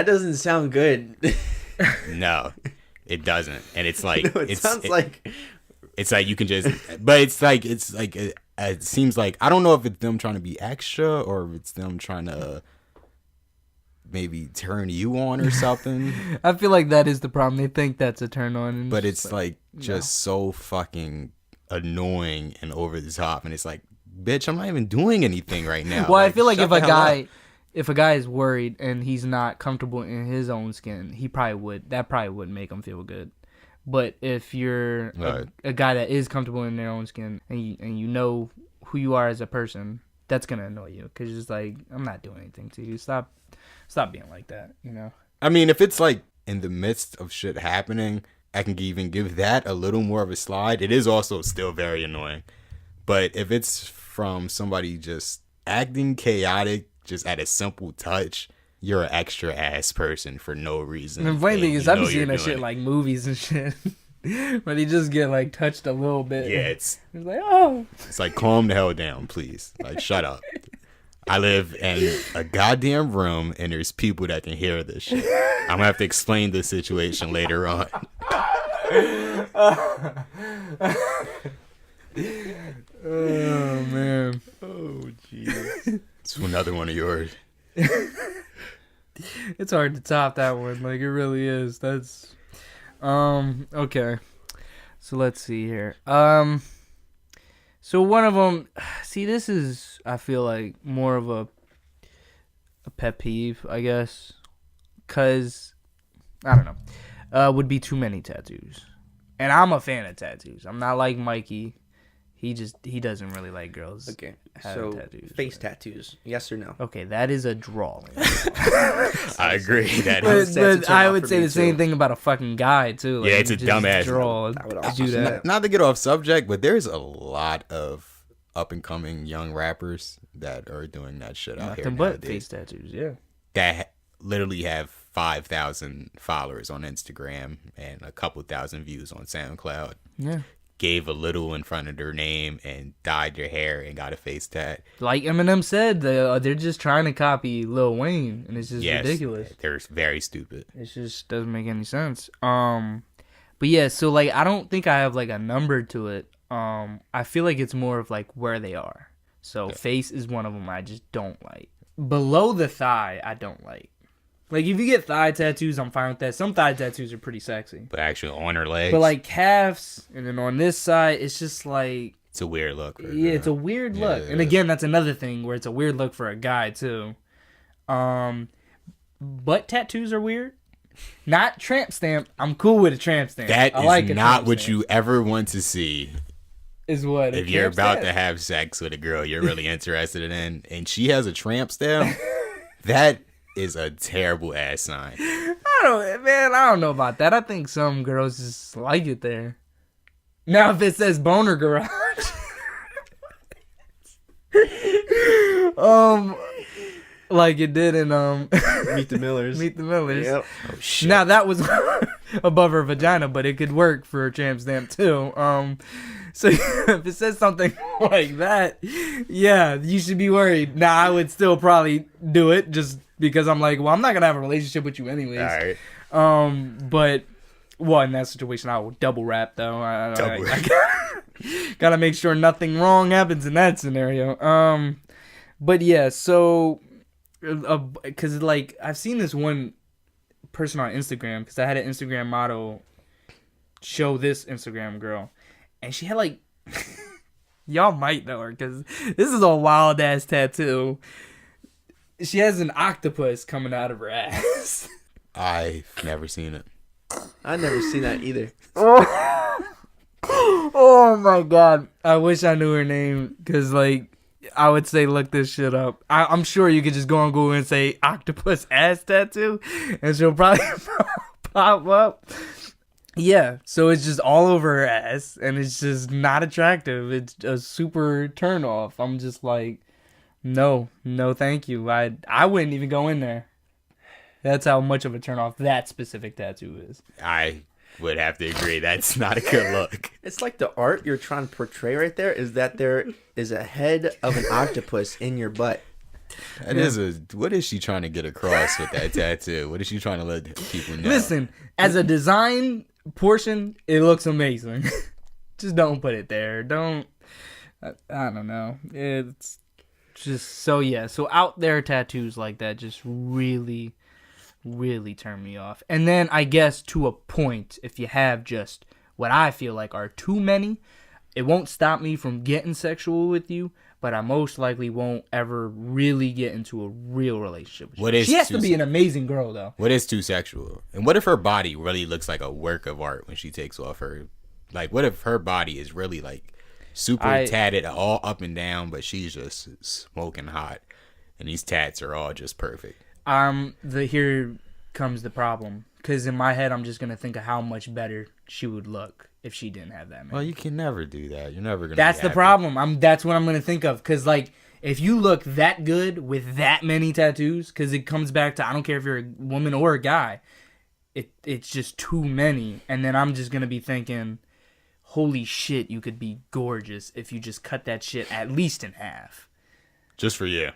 doesn't sound good. No, it doesn't. And it's like No, it sounds like it's like you can just, but it's like it seems like, I don't know if it's them trying to be extra or if it's them trying to maybe turn you on or something. I feel like that is the problem. They think that's a turn on. And But it's like just so fucking annoying and over the top, and it's like, bitch, I'm not even doing anything right now. Well, I feel like shut the hell up. if a guy is worried and he's not comfortable in his own skin, that probably would make him feel good. But if you're Right. a guy that is comfortable in their own skin and you know who you are as a person, that's gonna annoy you because you're just like, I'm not doing anything to you. Stop being like that. You know. I mean, if it's like in the midst of shit happening, I can even give that a little more of a slide. It is also still very annoying. But if it's from somebody just acting chaotic, just at a simple touch, you're an extra ass person for no reason. And the funny thing is, I've been seeing that shit it. like movies and shit. But he just get like touched a little bit. Yeah, it's like, oh. It's like, calm the hell down, please. Like, shut up. I live in a goddamn room, and there's people that can hear this shit. I'm gonna have to explain this situation later on. Oh man. Oh jeez. It's another one of yours. It's hard to top that one. Like, it really is. That's okay. So let's see here. So one of them, see, this is, I feel like, more of a pet peeve, I guess, because I don't know, would be too many tattoos. And I'm a fan of tattoos. I'm not like Mikey. He doesn't really like girls. Okay, having so tattoos, face tattoos, yes or no? Okay, that is a drawing. I agree. That But, is. but I would say the same thing about a fucking guy too. Like, Yeah, it's a just dumbass. draw. I would Do also say that. Not to get off subject, but there's a lot of up and coming young rappers that are doing that shit out here Nothing but nowadays. face tattoos. Yeah. That literally have 5,000 followers on Instagram and a couple thousand views on SoundCloud. Yeah. Gave a little in front of their name and dyed their hair and got a face tat. Like Eminem said, they're just trying to copy Lil Wayne, and it's just ridiculous. They're very stupid. It just doesn't make any sense. But yeah, so like I don't think I have like a number to it. I feel like it's more of like where they are. So face is one of them I just don't like. Below the thigh, I don't like. Like, if you get thigh tattoos, I'm fine with that. Some thigh tattoos are pretty sexy. But actually on her legs. But, like, calves, and then on this side, it's just, like... It's a weird look. Yeah, it's a weird look. And, again, that's another thing where it's a weird look for a guy, too. Butt tattoos are weird. Not tramp stamp. I'm cool with a tramp stamp. That I is like not what you ever want to see. Is what? If you're about to have sex with a girl you're really interested in, and she has a tramp stamp, that is a terrible ass sign. I don't know about that. I think some girls just like it there. Now, if it says Boner Garage, like it did in Meet the Millers. Meet the Millers. Yep. Oh shit. Now that was above her vagina, but it could work for a tramp stamp too. So if it says something like that, yeah, you should be worried. Now I would still probably do it just because I'm like, well, I'm not gonna have a relationship with you anyways. All right. But well, in that situation, I will double wrap though. I gotta make sure nothing wrong happens in that scenario. But yeah, so because like I've seen this one person on Instagram, because I had an Instagram model show this Instagram girl, and she had like y'all might know her because this is a wild ass tattoo. She has an octopus coming out of her ass. I've never seen it. I've never seen that either. Oh my god! I wish I knew her name, because like I would say look this shit up. I'm sure you could just go on Google and say octopus ass tattoo, and she'll probably pop up. Yeah, so it's just all over her ass, and it's just not attractive. It's a super turn off. I'm just like, no, thank you. I wouldn't even go in there. That's how much of a turn off that specific tattoo is. I would have to agree. That's not a good look. It's like the art you're trying to portray right there is that there is a head of an octopus in your butt. That is what is she trying to get across with that tattoo? What is she trying to let people know? Listen, as a design portion, it looks amazing. Just don't put it there. Don't. I don't know. It's just so yeah. So out there tattoos like that just really turn me off. And then I guess to a point, if you have just what I feel like are too many, it won't stop me from getting sexual with you, but I most likely won't ever really get into a real relationship with you. She has to be an amazing girl, though. What is too sexual? And what if her body really looks like a work of art when she takes off her... Like, what if her body is really, like, super tatted all up and down, but she's just smoking hot, and these tats are all just perfect? Here comes the problem, Because in my head, I'm just going to think of how much better she would look if she didn't have that many. Well, you can never do that. You're never going to That's the problem. That's what I'm going to think of. Because, like, if you look that good with that many tattoos, because it comes back to, I don't care if you're a woman or a guy, it's just too many. And then I'm just going to be thinking, holy shit, you could be gorgeous if you just cut that shit at least in half. Just for you.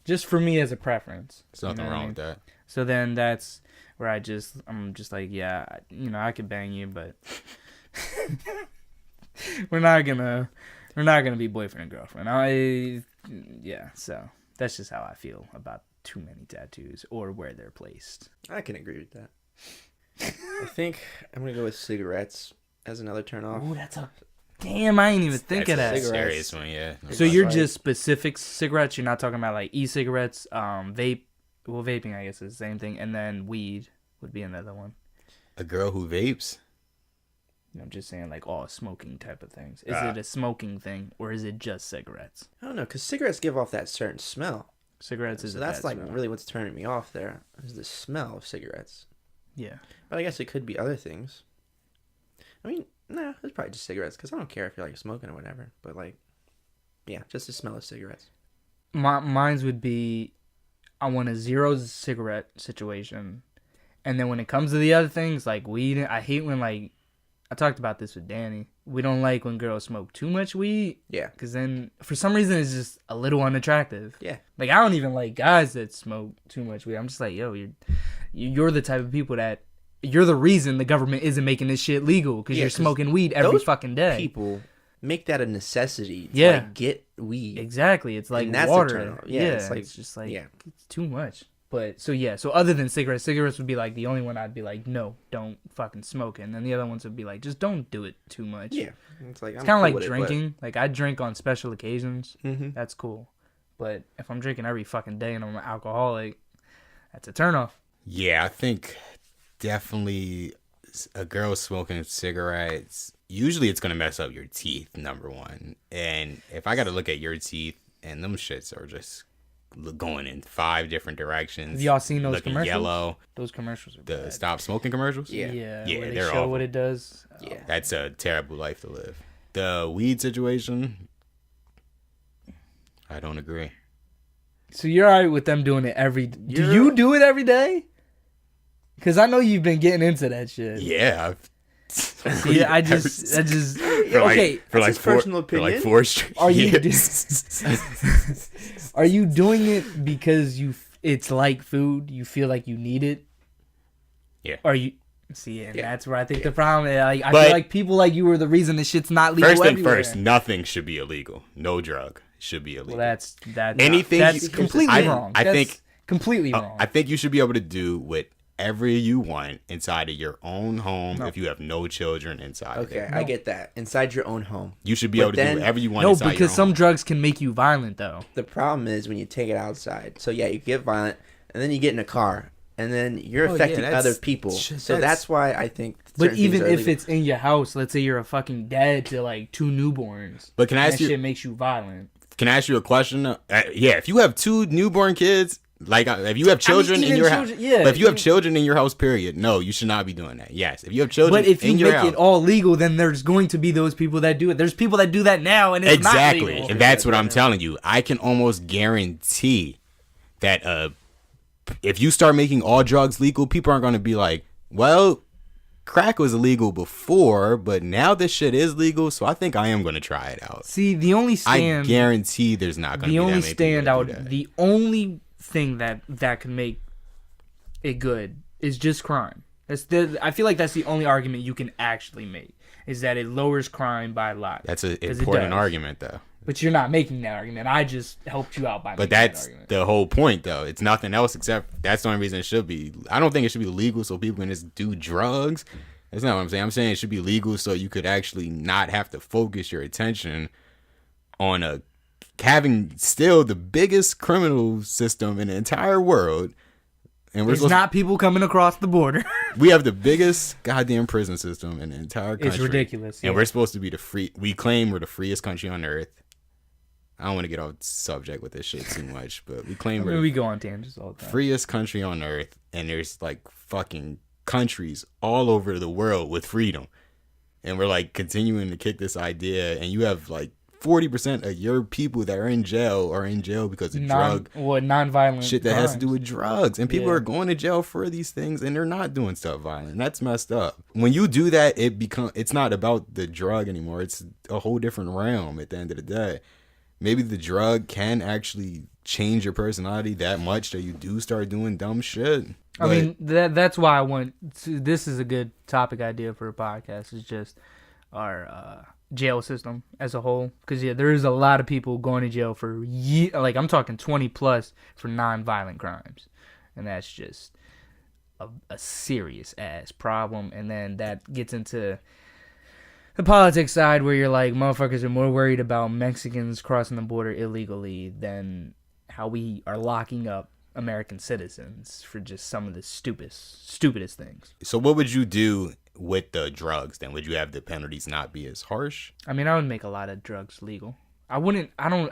Just for me as a preference. There's nothing wrong with that. So then that's where I'm just like, yeah, I could bang you, but we're not gonna be boyfriend and girlfriend. So that's just how I feel about too many tattoos or where they're placed. I can agree with that. I think I'm gonna go with cigarettes as another turn off. Ooh, damn, I ain't even think of that. That's a serious one, yeah. So you're just specific cigarettes. You're not talking about like e-cigarettes, vape. Well, vaping, I guess, is the same thing. And then weed would be another one. A girl who vapes? I'm just saying, like, all smoking type of things. Is it a smoking thing, or is it just cigarettes? I don't know, because cigarettes give off that certain smell. Cigarettes is so that's like smell. really what's turning me off there, is the smell of cigarettes. Yeah. But I guess it could be other things. I mean, nah, it's probably just cigarettes, because I don't care if you're, like, smoking or whatever. But, like, yeah, just the smell of cigarettes. Mine's would be, I want a zero cigarette situation. And then when it comes to the other things, like weed, I hate when, like, I talked about this with Danny. We don't like when girls smoke too much weed. Yeah. Because then, for some reason, it's just a little unattractive. Yeah. Like, I don't even like guys that smoke too much weed. I'm just like, yo, you're the type of people that, you're the reason the government isn't making this shit legal. Because you're smoking weed every fucking day. People make that a necessity to, like, get weed. Exactly. It's like that's water. It's just like, it's too much. But, so other than cigarettes would be, like, the only one I'd be like, no, don't fucking smoke it. And then the other ones would be like, just don't do it too much. Yeah. It's like, it's kind of like drinking. Like, I drink on special occasions. Mm-hmm. That's cool. But if I'm drinking every fucking day and I'm an alcoholic, that's a turnoff. Yeah, I think definitely a girl smoking cigarettes, usually it's going to mess up your teeth, number one. And if I got to look at your teeth, and them shits are just going in 5 different directions. Have y'all seen those looking commercials? Yellow. Those commercials are The bad. stop smoking commercials? Yeah. Where they they're show awful. what it does. Yeah. That's a terrible life to live. The weed situation, I don't agree. So you're alright with them doing it do you do it every day? Because I know you've been getting into that shit. Yeah. Yeah, I just okay. For like personal opinion. For like 4 straight Are you years. are you doing it because it's like food? You feel like you need it? Yeah. Are you? See, and that's where I think the problem is. Like, I But feel like people like you are the reason this shit's not legal First and everywhere. first, nothing should be illegal. No drug should be illegal. Well, that's Anything That's you- completely wrong. I That's think- completely wrong. I think you should be able to do whatever you want inside of your own home if you have no children inside of Okay, it. I get that. Inside your own home. You should be But able to then- do whatever you want No, inside your because own some home. drugs can make you violent, though. The problem is when you take it outside. So yeah, you get violent, and then you get in a car, and then you're Oh, affecting yeah, other people. So that's why I think. But certain even things are if illegal. it's in your house, let's say you're a fucking dad to like 2 newborns, But can I that ask you? shit makes you violent. Can I ask you a question? Yeah, if you have 2 newborn kids, like if you have children in even your house, children- yeah, but if you have even- children in your house, period, no, you should not be doing that. Yes, if you have children, But if you in your make house, it all legal, then there's going to be those people that do it. There's people that do that now, and it's exactly, not legal. and that's what I'm telling you. I can almost guarantee that if you start making all drugs legal, people aren't going to be like, well, crack was illegal before, but now this shit is legal, so I think I am going to try it out. See, the only I stand, guarantee there's not going to be the only that many people that do standout, that. the only thing that can make it good is just crime. I feel like that's the only argument you can actually make, is that it lowers crime by a lot. That's an 'Cause it important does. argument, though. But you're not making that argument. I just helped you out by But making that that's argument. the whole point, though. It's nothing else except that's the only reason it should be. I don't think it should be legal so people can just do drugs. That's not what I'm saying. I'm saying it should be legal so you could actually not have to focus your attention on having still the biggest criminal system in the entire world. And It's not people coming across the border. we have the biggest goddamn prison system in the entire country. It's ridiculous. And yeah. we're supposed to be we claim we're the freest country on earth. I don't want to get off subject with this shit too much, but we claim we're we go on tangents all the time. freest country on earth, and there's like fucking countries all over the world with freedom. And we're like continuing to kick this idea, and you have like 40% of your people that are in jail because of non-violent shit that crimes. has to do with drugs. And people are going to jail for these things, and they're not doing stuff violent. That's messed up. When you do that, it's not about the drug anymore. It's a whole different realm at the end of the day. Maybe the drug can actually change your personality that much that you do start doing dumb shit. I mean, that's why I want to, this is a good topic idea for a podcast, is just our jail system as a whole. Because, there is a lot of people going to jail for, like, I'm talking 20 plus for non-violent crimes. And that's just a serious ass problem. And then that gets into the politics side where you're like, motherfuckers are more worried about Mexicans crossing the border illegally than how we are locking up American citizens for just some of the stupidest things. So what would you do with the drugs then? Would you have the penalties not be as harsh? I mean, I would make a lot of drugs legal. I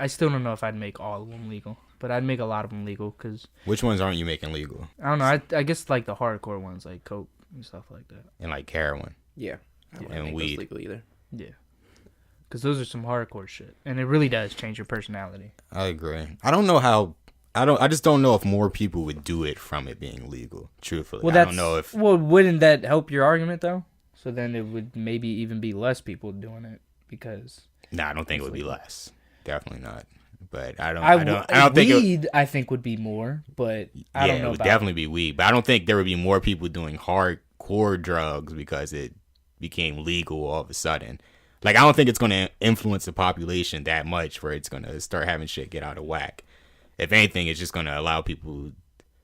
still don't know if I'd make all of them legal, but I'd make a lot of them legal because... Which ones aren't you making legal? I don't know. I guess like the hardcore ones, like coke and stuff like that. And like heroin. Yeah. I wouldn't And make weed. those legal either. Yeah. Because those are some hardcore shit. And it really does change your personality. I agree. I just don't know if more people would do it from it being legal, truthfully. Well, I don't know if... Well, wouldn't that help your argument, though? So then it would maybe even be less people doing it because... No, I don't think it would be less. Definitely not. But I think would be more, but I don't know. It would definitely be weed. But I don't think there would be more people doing hardcore drugs because it became legal all of a sudden. Like, I don't think it's going to influence the population that much where it's going to start having shit get out of whack. If anything, it's just going to allow people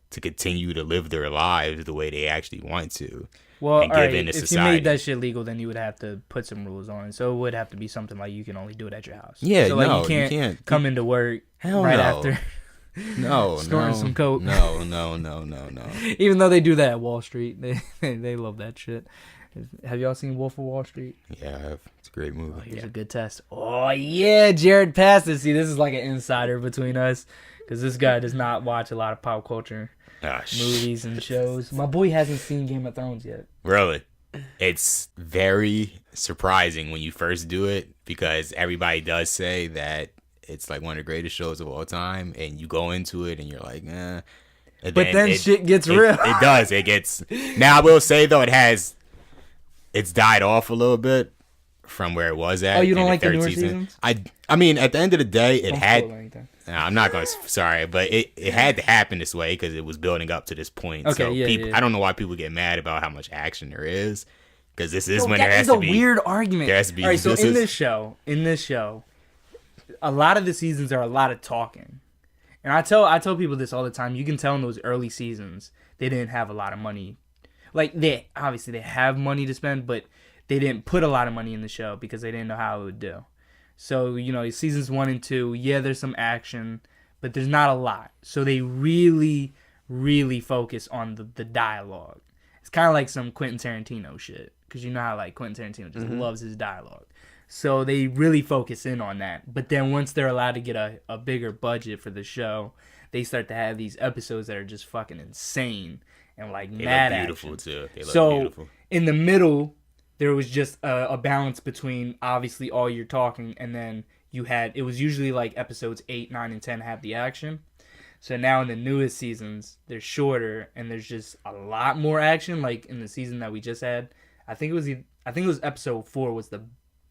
to continue to live their lives the way they actually want to. Well, and all right, into if society. you made that shit legal, then you would have to put some rules on it. So it would have to be something like you can only do it at your house. Yeah, so like no, you can't come into work after snorting some coke. No. Even though they do that at Wall Street, they love that shit. Have y'all seen Wolf of Wall Street? Yeah, I have. It's a great movie. Oh, here's a good test. Oh yeah, Jared passed it. See, this is like an insider between us because this guy does not watch a lot of pop culture movies and shows. My boy hasn't seen Game of Thrones yet. Really? It's very surprising when you first do it because everybody does say that it's like one of the greatest shows of all time, and you go into it and you're like, eh. And but then shit gets real. It does. It gets. Now I will say though, it's died off a little bit from where it was at. Oh, you don't in like the third newer season. seasons? I mean, at the end of the day, it Don't had. spoil anything. I'm not going to. Sorry, but it had to happen this way because it was building up to this point. Okay, so yeah. I don't know why people get mad about how much action there is because this is when there has to to be. That is a weird argument. There has to be. All right, so in this show, a lot of the seasons are a lot of talking, and I tell people this all the time. You can tell in those early seasons they didn't have a lot of money. Like they have money to spend, but they didn't put a lot of money in the show because they didn't know how it would do. So, seasons 1 and 2, there's some action, but there's not a lot. So they really, really focus on the dialogue. It's kind of like some Quentin Tarantino shit. Because you know how, like, Quentin Tarantino just loves his dialogue. So they really focus in on that. But then once they're allowed to get a bigger budget for the show, they start to have these episodes that are just fucking insane and, like, mad action. They look beautiful, too. They look beautiful. In the middle, there was just a balance between obviously all your talking and then it was usually like episodes 8, 9, and 10 have the action. So now in the newest seasons, they're shorter and there's just a lot more action. Like in the season that we just had, I think it was episode 4 was the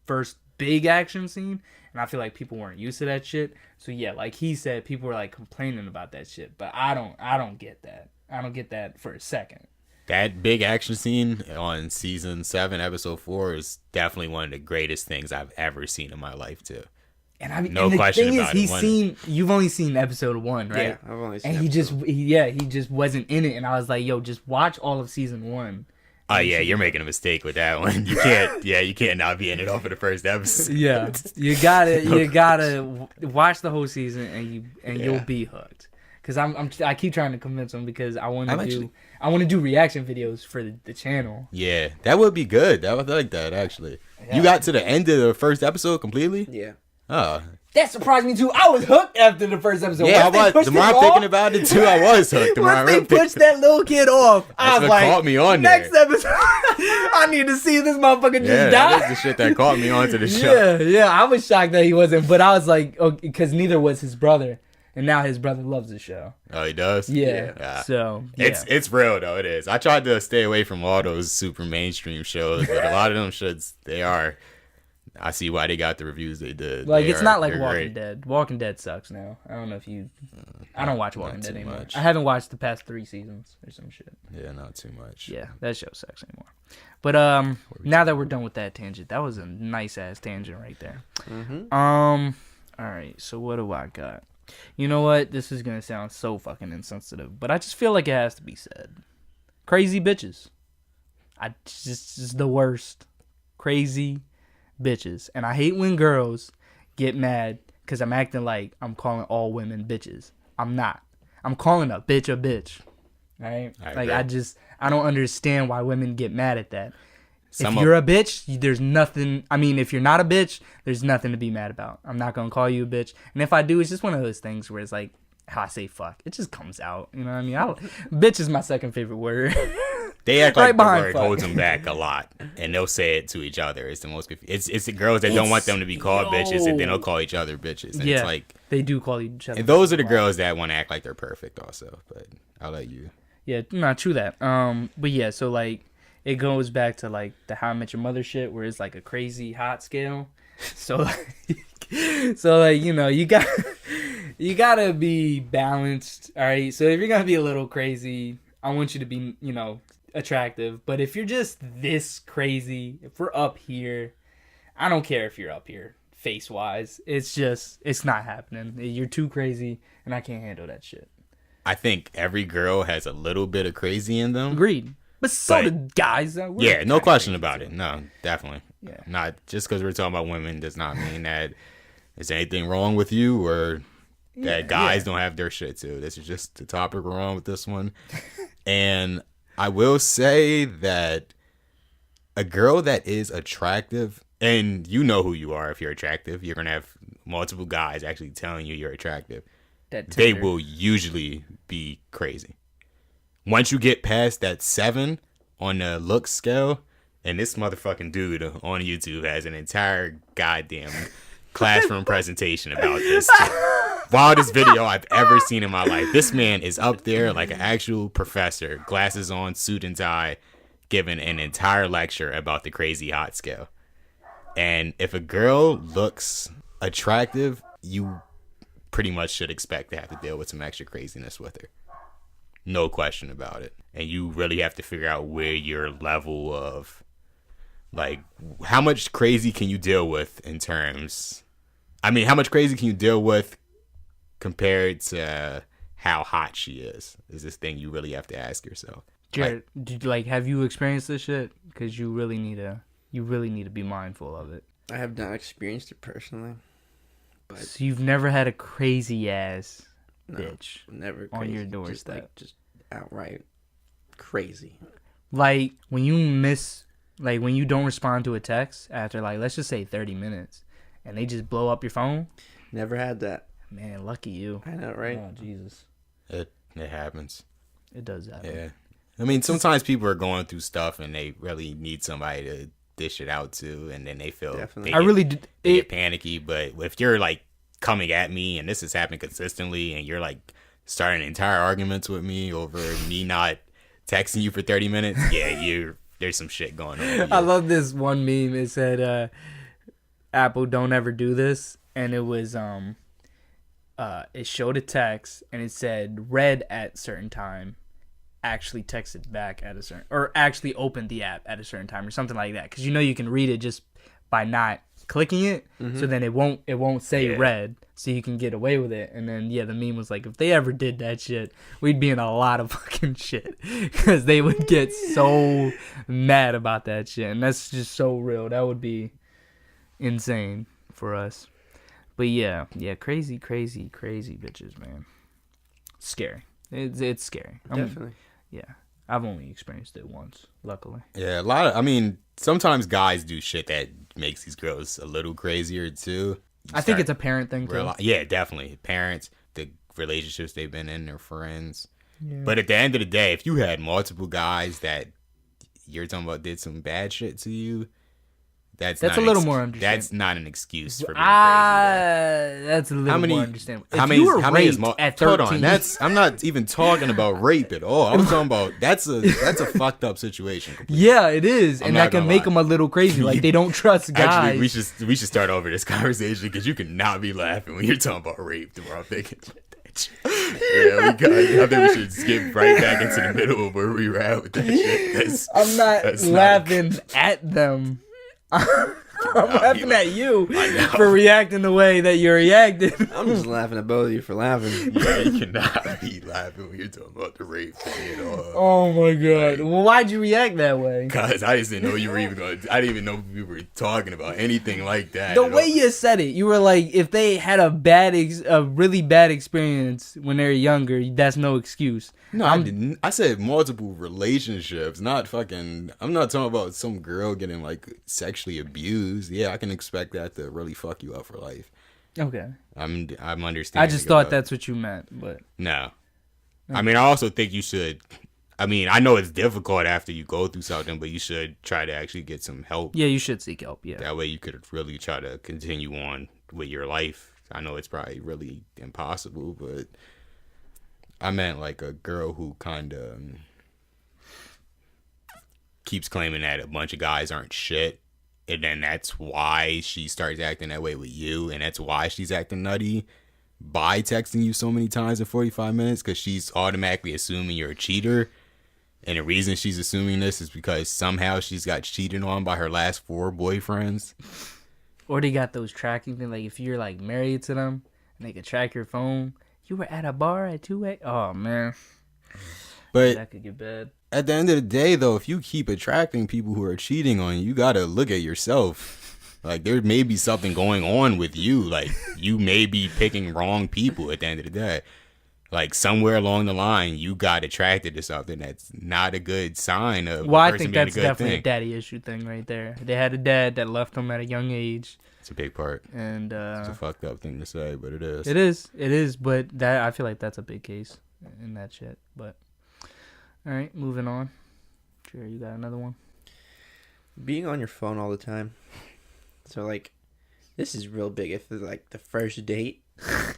first big action scene, and I feel like people weren't used to that shit. So yeah, like he said, people were like complaining about that shit, but I don't get that. I don't get that for a second. That big action scene on season 7, episode 4 is definitely one of the greatest things I've ever seen in my life, too. And I mean, no question about it. You've only seen episode 1, right? Yeah, I've only seen. And he just wasn't in it, and I was like, yo, just watch all of season 1. Oh yeah, you're making a mistake with that one. You can't not be in it off of the first episode. Yeah, you gotta watch the whole season, and you'll be hooked. Because I keep trying to convince them because I want to do reaction videos for the channel. Yeah, that would be good. I would like that actually. Yeah. You got to the end of the first episode completely? Yeah. Oh. That surprised me too. I was hooked after the first episode. Yeah, the more I'm thinking about it too, I was hooked. The more Once they pushed that little kid off, I was like, caught me on next there. episode, I need to see this motherfucker just die. That's the shit that caught me onto the show. Yeah, I was shocked that he wasn't, but I was like, because neither was his brother, and now his brother loves the show. Oh, he does? Yeah. So yeah. It's real though. It is. I tried to stay away from all those super mainstream shows, but a lot of them shits, they are. I see why they got the reviews they did. Like, it's not like Walking Dead. Walking Dead sucks now. I don't know if you... I don't watch Walking Dead anymore. Much. I haven't watched the past 3 seasons or some shit. Yeah, not too much. Yeah, that show sucks anymore. But now that we're done with that tangent, that was a nice-ass tangent right there. Mm-hmm. All right, so what do I got? You know what? This is going to sound so fucking insensitive, but I just feel like it has to be said. Crazy bitches. This is the worst. Crazy bitches. And I hate when girls get mad because I'm acting like I'm calling all women bitches. I'm not. I'm calling a bitch. Right? I don't understand why women get mad at that. If you're a bitch, there's nothing. I mean, if you're not a bitch, there's nothing to be mad about. I'm not going to call you a bitch. And if I do, it's just one of those things where it's like, how I say fuck. It just comes out. You know what I mean? Bitch is my second favorite word. They act like Right the behind word fuck. holds them back a lot, and they'll say it to each other. It's the most. It's the girls that don't want them to be called bitches, and then they'll call each other bitches. And Yeah, it's like they do call each other. and those are the girls that want to act like they're perfect, also. But I'll let you. Yeah, not true that. But yeah, so like it goes back to like the How I Met Your Mother shit, where it's like a crazy hot scale. So like you know you gotta be balanced. All right. So if you're gonna be a little crazy, I want you to be attractive. But if you're just this crazy, if we're up here, I don't care if you're up here face wise. It's not happening. You're too crazy, and I can't handle that shit. I think every girl has a little bit of crazy in them. Agreed. But so do guys. Yeah, no question about it. No, definitely. Yeah. Not just because we're talking about women does not mean that there's anything wrong with you or that guys don't have their shit too. This is just the topic we're on with this one. And I will say that a girl that is attractive, and you know who you are if you're attractive, you're going to have multiple guys actually telling you you're attractive. They will usually be crazy. Once you get past that 7 on the look scale, and this motherfucking dude on YouTube has an entire goddamn classroom presentation about this. Wildest video I've ever seen in my life. This man is up there like an actual professor, glasses on, suit and tie, giving an entire lecture about the crazy hot scale. And if a girl looks attractive, you pretty much should expect to have to deal with some extra craziness with her. No question about it. And you really have to figure out where your level of, like, how much crazy can you deal with in terms... I mean, how much crazy can you deal with compared to how hot she is this thing you really have to ask yourself. Jared, have you experienced this shit? Because you really need to be mindful of it. I have not experienced it personally. But so you've never had a crazy ass bitch never on your doorstep. Just outright crazy. Like when you don't respond to a text after let's just say 30 minutes and they just blow up your phone. Never had that. Man, lucky you. I know, right? Oh, Jesus. It happens. It does happen. Yeah. I mean, sometimes people are going through stuff and they really need somebody to dish it out to, and then they feel they get panicky. But if you're coming at me and this is happening consistently, and you're starting entire arguments with me over me not texting you for 30 minutes, yeah, there's some shit going on. I love this one meme. It said, "Apple, don't ever do this," and it was it showed a text and it said read at certain time. Actually texted back at a certain, or actually opened the app at a certain time or something like that, because you can read it just by not clicking it. So then it won't say read, so you can get away with it. And then the meme was if they ever did that shit, we'd be in a lot of fucking shit, because they would get so mad about that shit, and that's just so real. That would be insane for us. But yeah, crazy bitches, man. Scary. It's scary. Definitely. Yeah, I've only experienced it once, luckily. Yeah, sometimes guys do shit that makes these girls a little crazier too. I think it's a parent thing too. Yeah, definitely. Parents, the relationships they've been in, their friends. Yeah. But at the end of the day, if you had multiple guys that you're talking about did some bad shit to you, that's a little more understandable. That's not an excuse for being crazy. That's a little more understandable. If how you were many raped at 13, hold on, I'm not even talking about rape at all. I'm talking about that's a fucked up situation. Completely. Yeah, it is, and that can make them a little crazy. Like they don't trust guys. Actually, we should start over this conversation because you cannot be laughing when you're talking about rape. The wrong thinking. Yeah, I think we should skip right back into the middle of where we were at with that shit. I'm not laughing at them. I'm laughing at you for reacting the way that you're reacting. I'm just laughing at both of you for laughing. Yeah, you cannot be laughing when you're talking about the rape thing at all. Oh my god! Well, why'd you react that way? Cause I just didn't know you were even going. I didn't even know we were talking about anything like that. The way you said it, you were like, if they had a really bad experience when they were younger, that's no excuse. No, I didn't. I said multiple relationships, not fucking. I'm not talking about some girl getting like sexually abused. Yeah, I can expect that to really fuck you up for life. Okay. I'm understanding. I just thought that's what you meant, but no. I mean, I also think you should. I mean, I know it's difficult after you go through something, but you should try to actually get some help. Yeah, you should seek help. Yeah. That way, you could really try to continue on with your life. I know it's probably really impossible, but. I meant like a girl who kind of keeps claiming that a bunch of guys aren't shit. And then that's why she starts acting that way with you. And that's why she's acting nutty by texting you so many times in 45 minutes. Because she's automatically assuming you're a cheater. And the reason she's assuming this is because somehow she's got cheated on by her last 4 boyfriends. Or they got those tracking things. Like if you're like married to them and they can track your phone. You were at a bar at 2 a.m. Oh, man. But that could get bad. At the end of the day, though, if you keep attracting people who are cheating on you, you got to look at yourself. Like, there may be something going on with you. Like, you may be picking wrong people at the end of the day. Like, somewhere along the line, you got attracted to something that's not a good sign of well, a I person think being that's a good definitely thing. a daddy issue thing right there. They had a dad that left them at a young age. It's a big part. And it's a fucked up thing to say, but it is. It is, but that I feel like that's a big case in that shit. But all right, moving on. Sure, you got another one? Being on your phone all the time. So like, this is real big. If it's like the first date,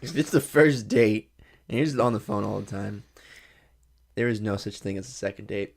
if it's the first date and you're just on the phone all the time, there is no such thing as a second date.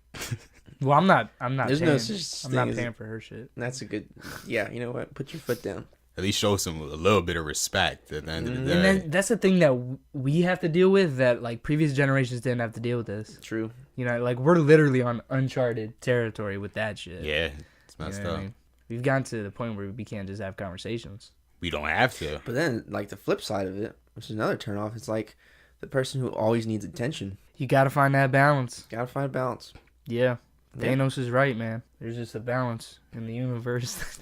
Well, I'm not. There's paying, no such I'm thing not as paying for her shit. That's a good. Yeah, you know what? Put your foot down. At least show a little bit of respect at the end of the day. And then, that's the thing that we have to deal with that like previous generations didn't have to deal with this. True. You know, like we're literally on uncharted territory with that shit. Yeah, it's messed up. I mean? We've gotten to the point where we can't just have conversations. We don't have to. But then, like the flip side of it, which is another turnoff, it's like the person who always needs attention. You gotta find that balance. Gotta find balance. Yeah. Thanos is right, man. There's just a balance in the universe.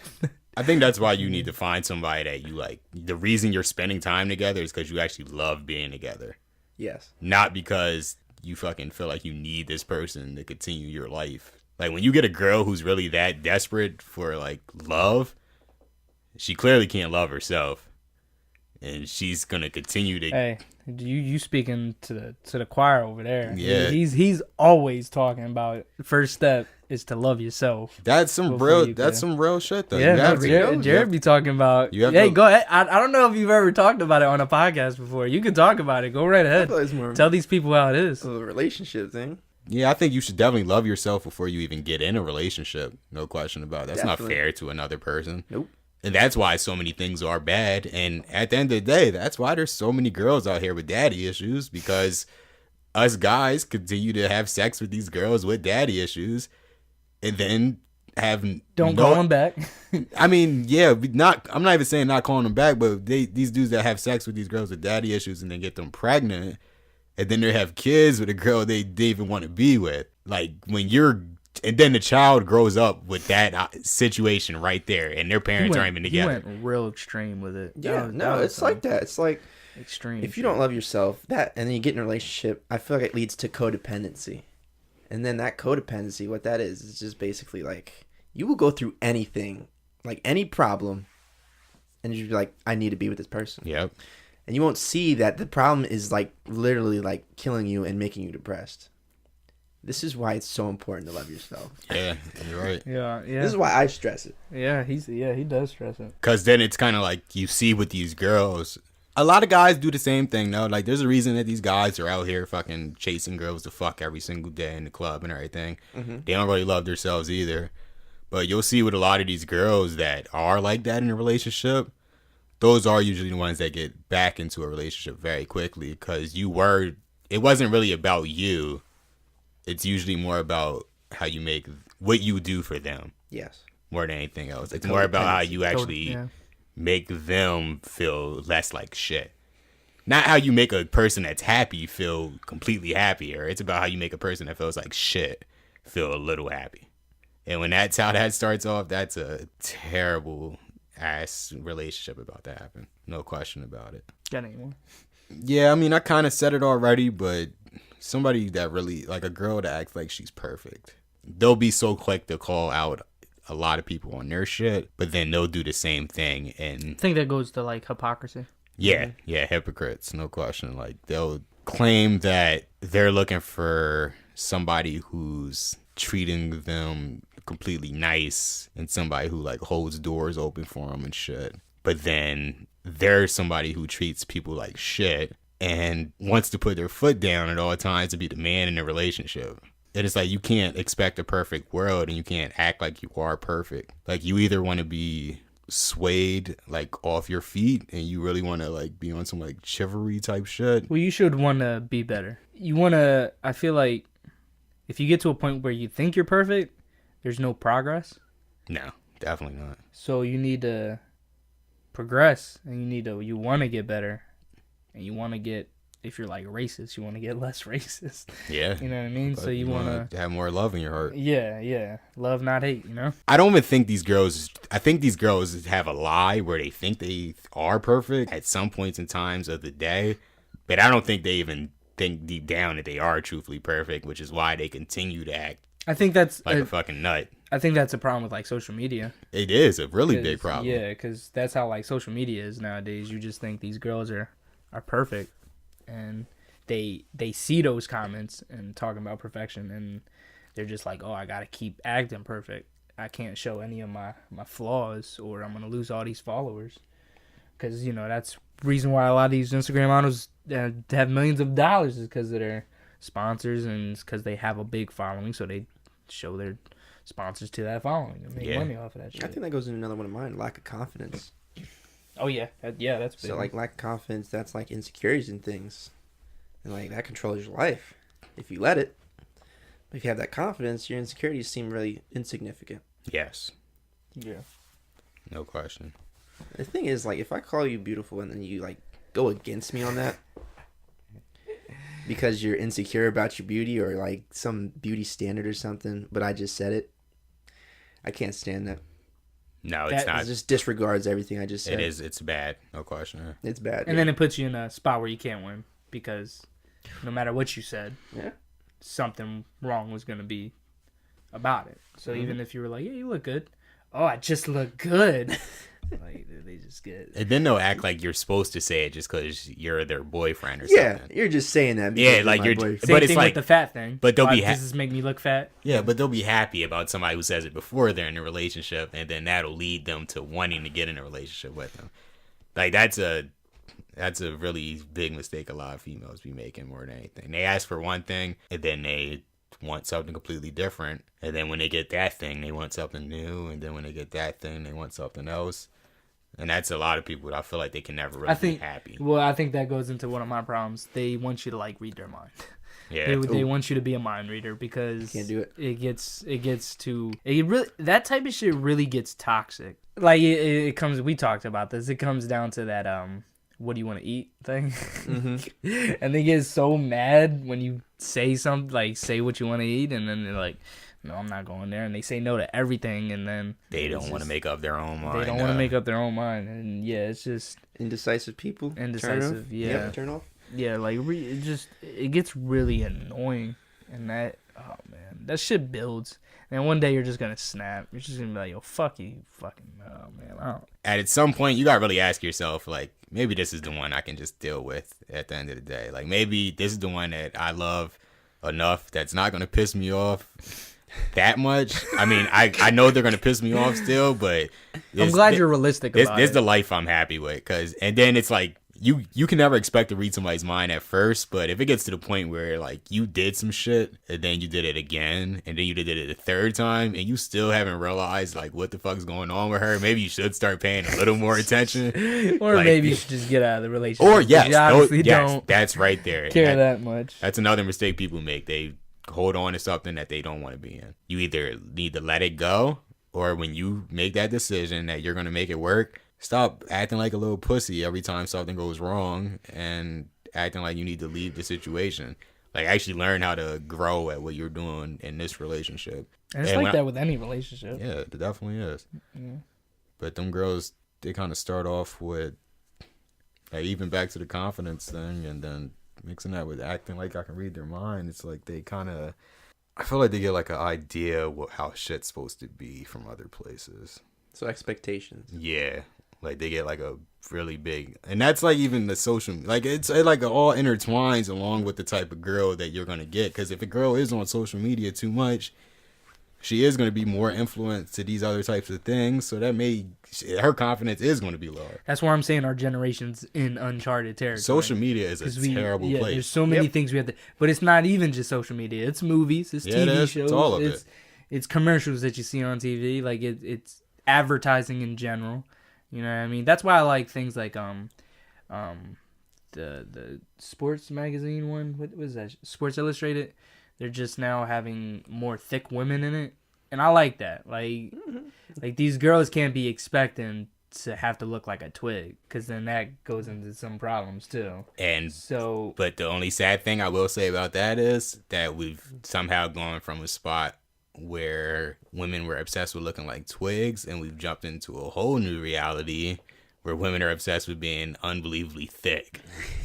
I think that's why you need to find somebody that you like. The reason you're spending time together is because you actually love being together. Yes. Not because you fucking feel like you need this person to continue your life. Like when you get a girl who's really that desperate for like love, she clearly can't love herself. And she's gonna continue to. Hey, you speaking to the choir over there? Yeah, he's always talking about the first step is to love yourself. That's some real shit though. Yeah, Jared be talking about. Hey, go ahead. I don't know if you've ever talked about it on a podcast before. You can talk about it. Go right ahead. Tell these people how it is. A relationship thing. Yeah, I think you should definitely love yourself before you even get in a relationship. No question about it. That's definitely not fair to another person. Nope. And that's why so many things are bad. And at the end of the day, that's why there's so many girls out here with daddy issues, because us guys continue to have sex with these girls with daddy issues and then have don't call them back. I mean, yeah, I'm not even saying not calling them back, but these dudes that have sex with these girls with daddy issues and then get them pregnant and then they have kids with a girl they even want to be with. Like and then the child grows up with that situation right there, and their parents aren't even together. You went real extreme with it. Yeah, it's like that. It's like extreme. If you don't love yourself, and then you get in a relationship, I feel like it leads to codependency. And then that codependency, what that is just basically like you will go through anything, like any problem, and you'd be like, I need to be with this person. Yep. And you won't see that the problem is like literally like killing you and making you depressed. This is why it's so important to love yourself. Yeah, you're right. Yeah. This is why I stress it. Yeah, he does stress it. Because then it's kind of like you see with these girls. A lot of guys do the same thing, though. Like, there's a reason that these guys are out here fucking chasing girls to fuck every single day in the club and everything. Mm-hmm. They don't really love themselves either. But you'll see with a lot of these girls that are like that in a relationship, those are usually the ones that get back into a relationship very quickly. Because it wasn't really about you. It's usually more about how you make, what you do for them. Yes. More than anything else. It's more about how you actually make them feel less like shit. Not how you make a person that's happy feel completely happier. It's about how you make a person that feels like shit feel a little happy. And when that's how that starts off, that's a terrible ass relationship about to happen. No question about it. Got any more? Yeah, I mean, I kind of said it already, but somebody that really, like a girl that acts like she's perfect, they'll be so quick to call out a lot of people on their shit, but then they'll do the same thing. And I think that goes to like hypocrisy. Yeah, hypocrites, no question. Like, they'll claim that they're looking for somebody who's treating them completely nice and somebody who like holds doors open for them and shit. But then there's somebody who treats people like shit and wants to put their foot down at all times to be the man in the relationship. And it's like, you can't expect a perfect world and you can't act like you are perfect. Like, you either want to be swayed like off your feet and you really want to like be on some like chivalry type shit. Well, you should want to be better. You want to, I feel like if you get to a point where you think you're perfect, there's no progress. No, definitely not. So you need to progress and you want to get better and you want to get, if you're like racist, you want to get less racist. Yeah. You know what I mean? So you want to have more love in your heart. Yeah. Love, not hate, you know? I don't even think these girls have a lie where they think they are perfect at some points in times of the day. But I don't think they even think deep down that they are truthfully perfect, which is why they continue to act I think that's like a fucking nut. I think that's a problem with like social media. It is a really big problem. Yeah, because that's how like social media is nowadays. You just think these girls are perfect. And they see those comments and talking about perfection, and they're just like, oh, I gotta keep acting perfect. I can't show any of my flaws, or I'm gonna lose all these followers. Because that's the reason why a lot of these Instagram models have millions of dollars is because of their sponsors, and it's because they have a big following, so they show their sponsors to that following and make money off of that shit. I think that goes into another one of mine: lack of confidence. Oh yeah, that's big. So like lack of confidence, that's like insecurities and things, and like that controls your life if you let it. But if you have that confidence, your insecurities seem really insignificant. Yes. Yeah. No question. The thing is, like, if I call you beautiful and then you like go against me on that because you're insecure about your beauty or like some beauty standard or something, but I just said it, I can't stand that. No, it's not. It just disregards everything I just said. It is. It's bad. No question. It's bad. And then it puts you in a spot where you can't win because no matter what you said, something wrong was going to be about it. So even if you were like, yeah, you look good. Oh, I just look good. Like, they just get... And then they'll act like you're supposed to say it just because you're their boyfriend or something. Yeah, you're just saying that because like you're... boyfriend. Same thing with the fat thing. But they'll be... Does this make me look fat? Yeah, but they'll be happy about somebody who says it before they're in a relationship, and then that'll lead them to wanting to get in a relationship with them. Like, that's a really big mistake a lot of females be making more than anything. They ask for one thing, and then they want something completely different. And then when they get that thing, they want something new. And then when they get that thing, they want something else. And that's a lot of people that I feel like they can never really be happy. Well, I think that goes into one of my problems. They want you to like read their mind. Yeah. They want you to be a mind reader because can't do it. That type of shit really gets toxic. Like it comes. We talked about this. It comes down to that what do you want to eat thing, and they get so mad when you say something like say what you want to eat, and then they're like, no, I'm not going there, and they say no to everything, and then they don't want to make up their own mind. They don't want to make up their own mind, and it's just indecisive people. Indecisive, yeah. Turn off. Yeah, like it gets really annoying, and that that shit builds. And one day you're just gonna snap. You're just gonna be like, yo, fuck you, fucking man. I don't. at some point you gotta really ask yourself, like, maybe this is the one I can just deal with at the end of the day. Like, maybe this is the one that I love enough that's not gonna piss me off that much. I mean, I know they're gonna piss me off still, but I'm glad you're realistic about this it. the life I'm happy with. And then it's like, you can never expect to read somebody's mind at first, but if it gets to the point where like you did some shit and then you did it again and then you did it a third time and you still haven't realized like what the fuck's going on with her, maybe you should start paying a little more attention. Or like, maybe you should just get out of the relationship. Or yes, don't that's right there. Care that much. That's another mistake people make. They hold on to something that they don't want to be in. You either need to let it go, or when you make that decision that you're going to make it work, stop acting like a little pussy every time something goes wrong and acting like you need to leave the situation. Like, actually learn how to grow at what you're doing in this relationship. And it's like that with any relationship. Yeah, it definitely is. Yeah. But them girls, they kind of start off with, like, even back to the confidence thing, and then mixing that with acting like I can read their mind. It's like they kind of, I feel like they get like an idea of how shit's supposed to be from other places. So expectations. Yeah. Like, they get like a really big, and that's like even the social, like it like all intertwines along with the type of girl that you're gonna get. Because if a girl is on social media too much, she is gonna be more influenced to these other types of things. So that her confidence is gonna be lower. That's why I'm saying our generation's in uncharted territory. Social media is a terrible place. There's so many things we have to, but it's not even just social media. It's movies, it's TV shows, it's all of it. It's commercials that you see on TV. Like it's advertising in general. You know what I mean? That's why I like things like the sports magazine one. What was that? Sports Illustrated. They're just now having more thick women in it, and I like that. Like these girls can't be expecting to have to look like a twig, because then that goes into some problems too. And so, but the only sad thing I will say about that is that we've somehow gone from a spot where women were obsessed with looking like twigs, and we've jumped into a whole new reality where women are obsessed with being unbelievably thick.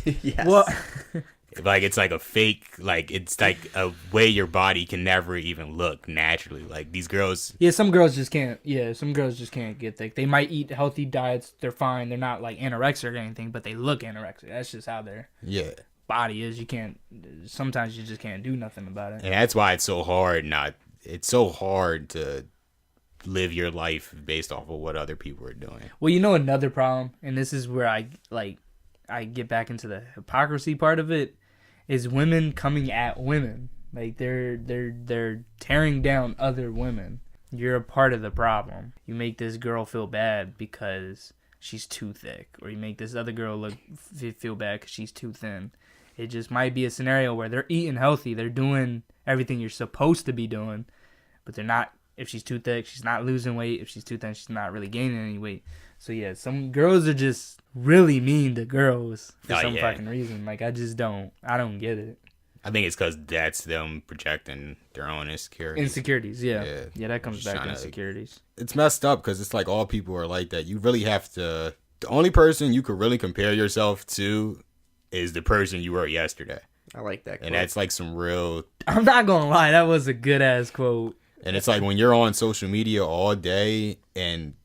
Yes. Well, like, it's like a fake, like, it's like a way your body can never even look naturally. Like, these girls. Yeah, some girls just can't. Yeah, some girls just can't get thick. They might eat healthy diets. They're fine. They're not like anorexic or anything, but they look anorexic. That's just how their body is. You can't. Sometimes you just can't do nothing about it. And that's why it's so hard it's so hard to live your life based off of what other people are doing. Well, you know, another problem, and this is where I get back into the hypocrisy part of it, is women coming at women. Like, they're tearing down other women. You're a part of the problem. You make this girl feel bad because she's too thick, or you make this other girl feel bad because she's too thin. It just might be a scenario where they're eating healthy, they're doing everything you're supposed to be doing, but they're not. If she's too thick, she's not losing weight. If she's too thin, she's not really gaining any weight. So yeah, some girls are just really mean to girls for some fucking reason. Like, I don't get it. I think it's because that's them projecting their own insecurities. Yeah, that comes back to insecurities. It's messed up because it's like all people are like that. You really have to. The only person you could really compare yourself to is the person you were yesterday. I like that quote. And that's like some real. I'm not gonna lie, that was a good ass quote. And it's like when you're on social media all day, and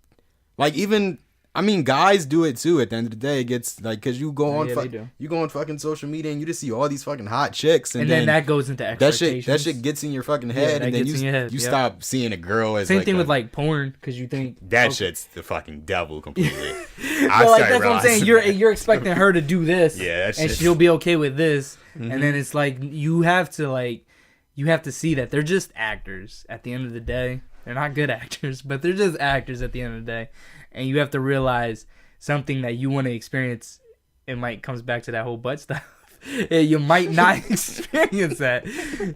like, even, I mean, guys do it too. At the end of the day, it gets like, because you go on you go on fucking social media and you just see all these fucking hot chicks, and then that goes into expectations. That shit gets in your fucking head, and then you stop seeing a girl as same thing with like porn, because you think that shit's the fucking devil completely. Like, that's what I'm saying. You're expecting her to do this, and she'll be okay with this, and then it's like you have to see that they're just actors at the end of the day. They're not good actors, but they're just actors at the end of the day. And you have to realize something that you want to experience. It might comes back to that whole butt stuff. You might not experience that.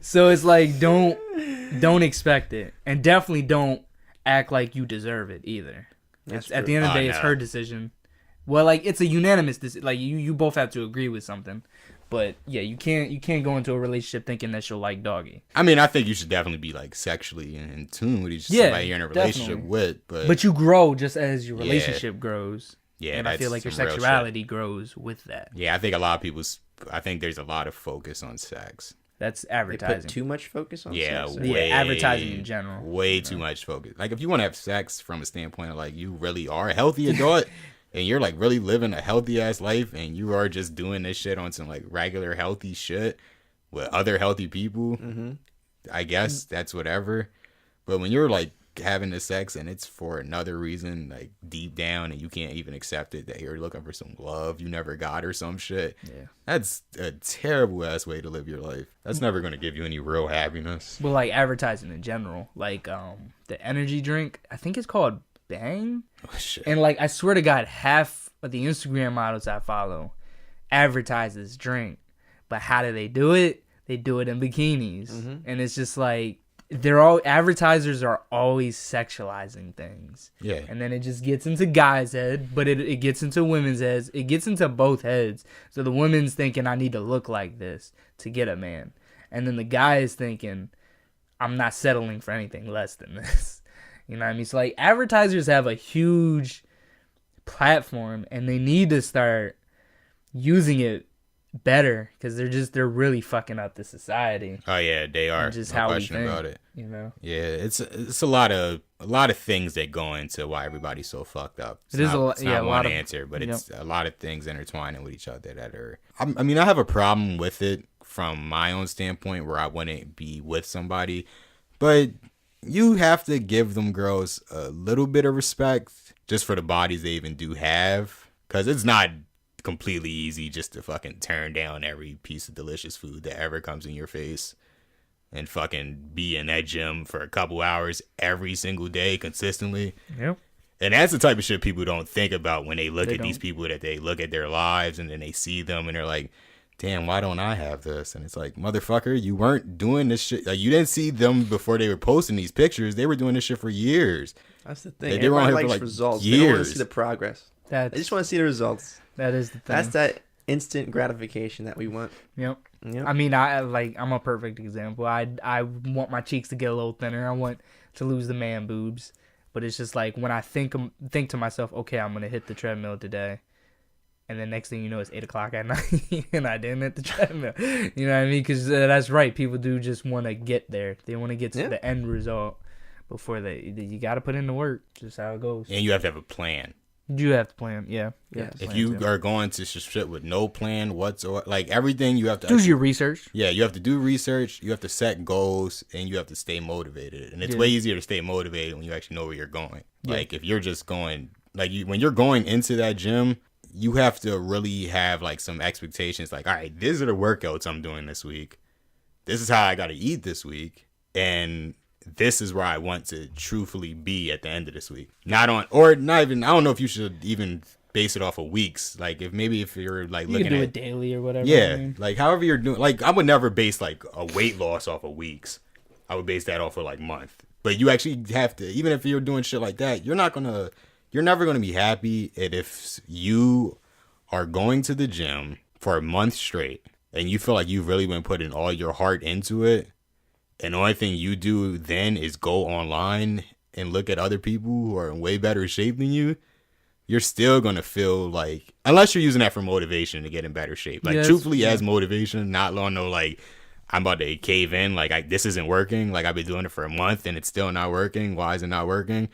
So it's like, don't expect it. And definitely don't act like you deserve it either. At the end of the day, it's her decision. Well, like, it's a unanimous decision. Like, you both have to agree with something. But yeah, you can't go into a relationship thinking that she'll like doggy. I mean, I think you should definitely be like sexually in tune with somebody you're in a relationship with. But you grow just as your relationship grows. Yeah, and I feel like your sexuality grows with that. Yeah, I think a lot of I think there's a lot of focus on sex. That's They advertising. put too much focus on Yeah, sex. Yeah, advertising in general. Way too much focus. Like, if you want to have sex from a standpoint of, like, you really are a healthy adult and you're, like, really living a healthy-ass life and you are just doing this shit on some, like, regular healthy shit with other healthy people, I guess that's whatever. But when you're, like, having the sex and it's for another reason, like, deep down, and you can't even accept it, that you're looking for some love you never got or some shit, that's a terrible ass way to live your life. That's never going to give you any real happiness. But like advertising in general, like the energy drink, I think it's called Bang. Oh, shit. And like I swear to God, half of the Instagram models I follow advertise this drink. But how do they do it? They do it in bikinis. And it's just like advertisers are always sexualizing things. Yeah. And then it just gets into guys' head, but it gets into women's heads. It gets into both heads. So the woman's thinking, I need to look like this to get a man. And then the guy is thinking, I'm not settling for anything less than this. You know what I mean? So like advertisers have a huge platform and they need to start using it better, because they're really fucking up the society. Oh yeah, they are. Just no how question we think, about it. You know. Yeah, it's a lot of things that go into why everybody's so fucked up. It's It is not, a lot. It's Yeah, not a one lot of answer, but it's a lot of things intertwining with each other that are. I mean, I have a problem with it from my own standpoint, where I wouldn't be with somebody, but you have to give them girls a little bit of respect just for the bodies they even do have, because it's not completely easy just to fucking turn down every piece of delicious food that ever comes in your face and fucking be in that gym for a couple hours every single day consistently. Yep. And that's the type of shit people don't think about when they look at these people, that they look at their lives and then they see them and they're like, damn, why don't I have this? And it's like, motherfucker, you weren't doing this shit. Like, you didn't see them before they were posting these pictures. They were doing this shit for years. That's the thing. They were on Everybody here for likes like results. years. They don't want to see the progress. They just want to see the results. That is the thing. That's that instant gratification that we want. Yep. Yep. I mean, I'm a perfect example. I want my cheeks to get a little thinner. I want to lose the man boobs. But it's just like when I think to myself, okay, I'm gonna hit the treadmill today, and then next thing you know, it's 8:00 at night, and I didn't hit the treadmill. You know what I mean? Because that's right. People do just want to get there. They want to get to the end result before you got to put in the work. Just how it goes. And you have to have a plan. You have to plan, yeah. If you are going to shit with no plan whatsoever, like everything, you have to do your research. Yeah, you have to do research. You have to set goals, and you have to stay motivated. And it's way easier to stay motivated when you actually know where you're going. Yeah. Like if you're just going, like when you're going into that gym, you have to really have like some expectations. Like, all right, these are the workouts I'm doing this week. This is how I got to eat this week, and this is where I want to truthfully be at the end of this week. Not even, I don't know if you should even base it off of weeks. Like if you're like you looking can do at it daily or whatever. Yeah. I mean. Like however you're doing, like I would never base like a weight loss off of weeks. I would base that off of like month. But you actually have to, even if you're doing shit like that, you're never going to be happy if you are going to the gym for a month straight and you feel like you've really been putting all your heart into it. And the only thing you do then is go online and look at other people who are in way better shape than you. You're still going to feel like, unless you're using that for motivation to get in better shape. Like, truthfully, as motivation, not long, no, like, I'm about to cave in. Like, this isn't working. Like, I've been doing it for a month and it's still not working. Why is it not working?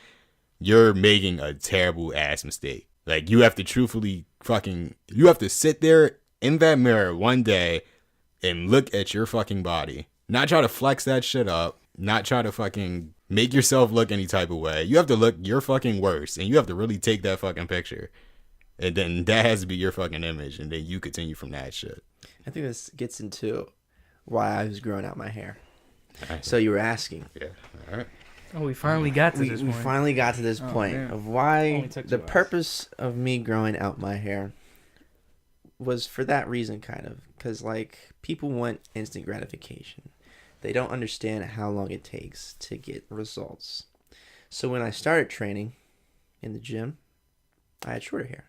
You're making a terrible ass mistake. Like, you have to truthfully you have to sit there in that mirror one day and look at your fucking body. Not try to flex that shit up. Not try to fucking make yourself look any type of way. You have to look your fucking worst. And you have to really take that fucking picture. And then that has to be your fucking image. And then you continue from that shit. I think this gets into why I was growing out my hair. Right. So you were asking. Yeah. All right. Oh, we finally got to this point. We finally got to this point of why the purpose of me growing out my hair was for that reason, kind of. Because, like, people want instant gratification. They don't understand how long it takes to get results. So when I started training in the gym, I had shorter hair.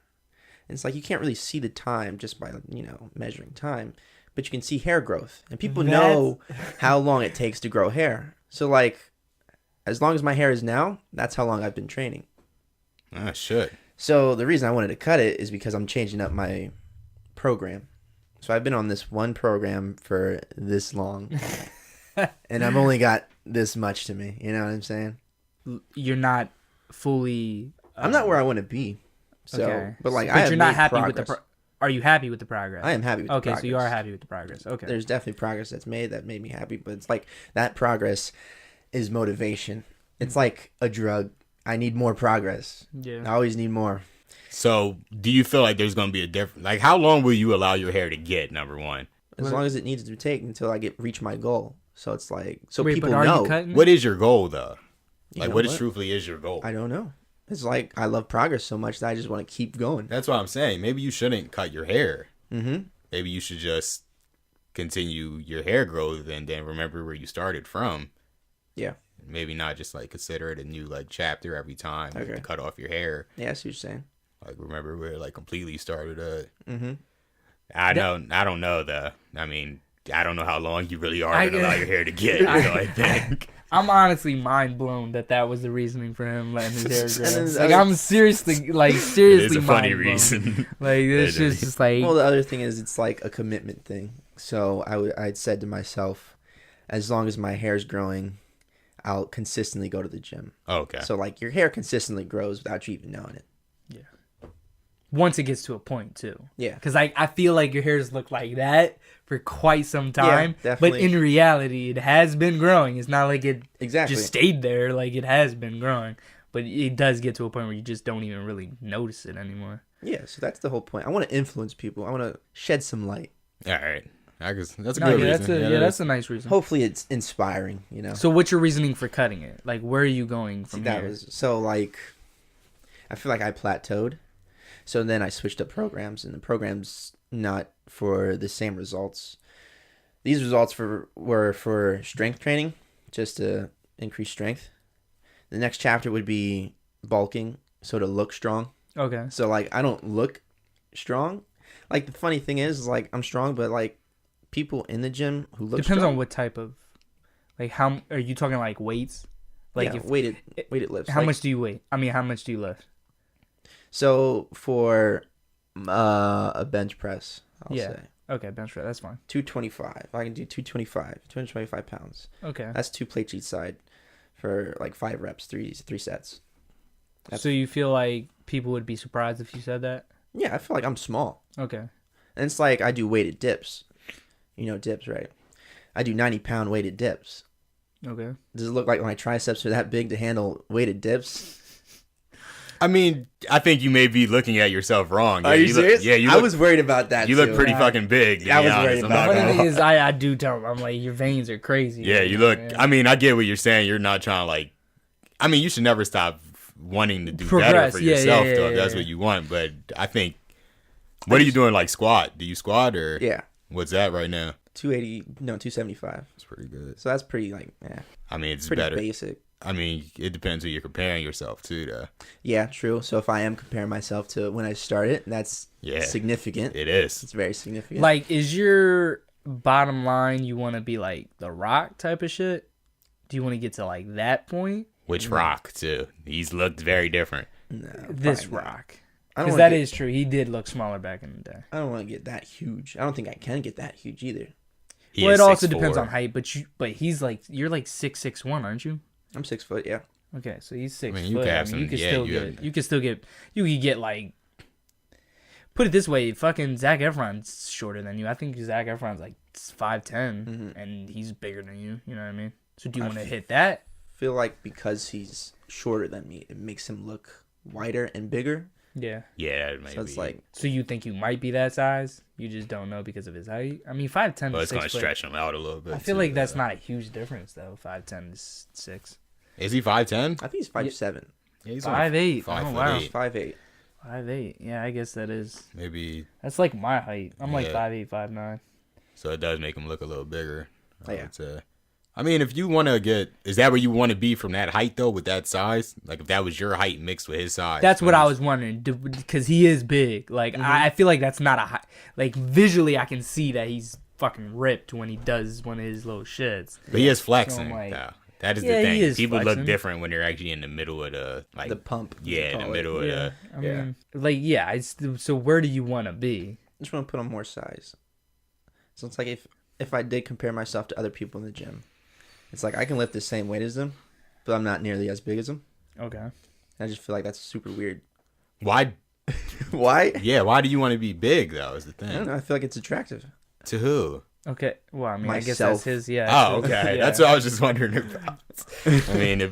And it's like you can't really see the time just by, measuring time. But you can see hair growth. And people know how long it takes to grow hair. So, like, as long as my hair is now, that's how long I've been training. Ah, shit. So the reason I wanted to cut it is because I'm changing up my program. So I've been on this one program for this long, and I've only got this much to me. You know what I'm saying? You're not fully. I'm not where I want to be. So, okay. but like, you're not happy with the. Are you happy with the progress? I am happy with the progress. Okay, so you are happy with the progress. Okay. There's definitely progress that's made that made me happy, but it's like that progress is motivation. It's like a drug. I need more progress. Yeah. I always need more. So, do you feel like there's going to be a difference? Like, how long will you allow your hair to get, number one? As long as it needs to take until I reach my goal. So it's like, so Wait, people but are know. You cutting? What is your goal, though? You like, know what truthfully is your goal? I don't know. It's like, I love progress so much that I just want to keep going. That's what I'm saying. Maybe you shouldn't cut your hair. Mm-hmm. Maybe you should just continue your hair growth and then remember where you started from. Yeah. Maybe not just like consider it a new like chapter every time you cut off your hair. Yeah, I see what you're saying. Like remember where it like completely started at. Mm-hmm. I don't know though. I mean, I don't know how long you really are going to allow your hair to get. I think. I'm honestly mind blown that was the reasoning for him letting his hair grow. Like I'm seriously It is a funny mind blown. reason. Like it's just like. Well, the other thing is it's like a commitment thing. So I'd said to myself, as long as my hair's growing, I'll consistently go to the gym. Okay. So like your hair consistently grows without you even knowing it. Yeah. Once it gets to a point too. Yeah. Because I feel like your hairs look like that for quite some time. Yeah, but definitely. in reality, it has been growing. It's not like it Exactly. just stayed there. Like it has been growing. But it does get to a point where you just don't even really notice it anymore. Yeah, so that's the whole point. I want to influence people. I want to shed some light. All right. I guess that's a good reason. That's a nice reason. Hopefully it's inspiring, you know. So what's your reasoning for cutting it? Like, where are you going from here? So like, I feel like I plateaued. So then I switched up programs, and the program's not for the same results. These results were for strength training, just to increase strength. The next chapter would be bulking, so to look strong. Okay. So like, I don't look strong. Like the funny thing is like I'm strong, but like people in the gym who look depends strong, on what type of, like how are you talking like weights? Like yeah, weighted lifts. How like, much do you weigh? I mean, how much do you lift? So for a bench press, I'll say. Okay, bench press, that's fine. 225. I can do 225 pounds. Okay. That's 2 plates each side for like 5 reps, three sets. So you feel like people would be surprised if you said that? Yeah, I feel like I'm small. Okay. And it's like I do weighted dips. You know dips, right? I do 90-pound weighted dips. Okay. Does it look like my triceps are that big to handle weighted dips? I mean, I think you may be looking at yourself wrong. Are you serious? I was worried about that. You look pretty fucking big. I was worried about The that. funny thing is, I do tell them, I'm like, your veins are crazy. Yeah, you look. I mean, I get what you're saying. You're not trying to like. I mean, you should never stop wanting to do better for yourself, though. If that's what you want. But I think, what are you doing? Like squat? Do you squat or? Yeah. What's that right now? 275. That's pretty good. So that's pretty like, I mean, it's pretty better. basic. I mean, it depends who you're comparing yourself to, though. Yeah, true. So if I am comparing myself to when I started, that's significant. It is. It's very significant. Like, is your bottom line you want to be like The Rock type of shit? Do you want to get to like that point? Which Rock, too? He's looked very different. No, This probably not. Rock. I don't Because wanna that get- is true. He did look smaller back in the day. I don't want to get that huge. I don't think I can get that huge either. He Well, is it also 6'4". depends on height, but he's like, you're like 6'1", aren't you? I'm 6 foot, yeah. Okay, so he's 6 I mean, foot. you could have I mean, some- you could yeah, still you get. have- You could still get. You could get like. Put it this way, fucking Zac Efron's shorter than you. I think Zac Efron's like 5'10", and he's bigger than you. You know what I mean? So do you want to hit that? Feel like because he's shorter than me, it makes him look wider and bigger. Yeah. Yeah, maybe. So it's like, So you think you might be that size? You just don't know because of his height. I mean, 5'10" Well, is it's going 6 to foot. stretch him out a little bit. I feel too, like that's though. not a huge difference though. 5'10" is 6. Is he 5'10"? I think he's 5'7". Yeah, he's 5'8". 5'8". Oh wow. 5'8". 5'8". Yeah, I guess that is. Maybe. That's like my height. I'm like Yeah. 5'8", 5'9". So it does make him look a little bigger. Oh, yeah. would say. I mean, if you want to get, is that where you want to be from that height though, with that size? Like if that was your height mixed with his size. That's what I was wondering, because he is big. Like I feel like that's not a high. Like visually, I can see that he's fucking ripped when he does one of his little shits. But he is flexing. So I'm like- though. That is Yeah, the he thing. is People flexing. look different when they're actually in the middle of the like The pump. Yeah, in the middle of the. I mean, like yeah. So where do you want to be? I just want to put on more size. So it's like if I did compare myself to other people in the gym, it's like I can lift the same weight as them, but I'm not nearly as big as them. Okay. And I just feel like that's super weird. Why? Why? Yeah, why do you want to be big, though, is the thing. I don't know. I feel like it's attractive. To who? Okay. Well, I mean, I guess Myself. that's his, yeah. Oh, okay. Yeah. That's what I was just wondering about. I mean, if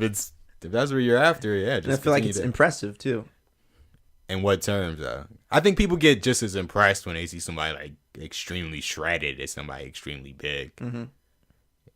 that's what you're after, yeah, And I just feel like continue it's to... impressive, too. In what terms, though? I think people get just as impressed when they see somebody, like, extremely shredded as somebody extremely big. Mm-hmm.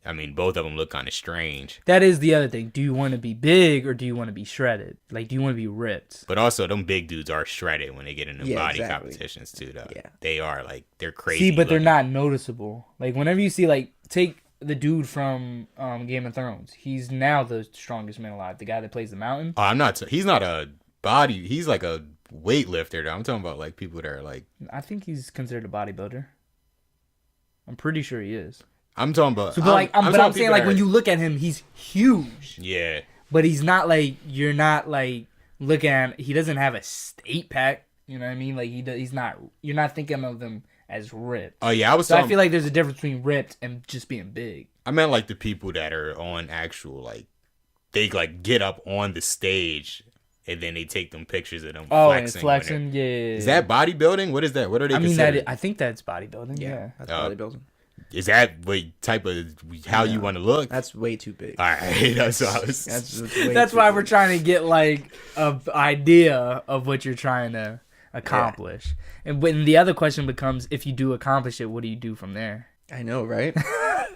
I mean, both of them look kind of strange. That is the other thing. Do you want to be big or do you want to be shredded? Like, do you want to be ripped? But also, them big dudes are shredded when they get into body exactly. competitions, too, though. Yeah. They are, like, they're crazy. See, but they're looking. not noticeable. Like, whenever you see, like, take the dude from Game of Thrones. He's now the strongest man alive. The guy that plays the mountain. Oh, he's not a body, he's like a weightlifter, though. I'm talking about, like, people that are, like... I think he's considered a bodybuilder. I'm pretty sure he is. I'm talking about... So, but I'm saying, like, when you look at him, he's huge. Yeah. But he's not, like, you're not, like, looking at... He doesn't have a 8-pack. You know what I mean? Like, he's not... You're not thinking of them as ripped. Oh, yeah, So I feel like there's a difference between ripped and just being big. I meant, like, the people that are on actual, like... They, like, get up on the stage... And then they take them pictures of them flexing. Yeah. Is that bodybuilding? What is that? What are they considered? I think that's bodybuilding. Yeah. That's bodybuilding. Is that what type of how you want to look? That's way too big. All right, that's what I was. That's why we're trying to get like an idea of what you're trying to accomplish. Yeah. And when the other question becomes, if you do accomplish it, what do you do from there? I know, right?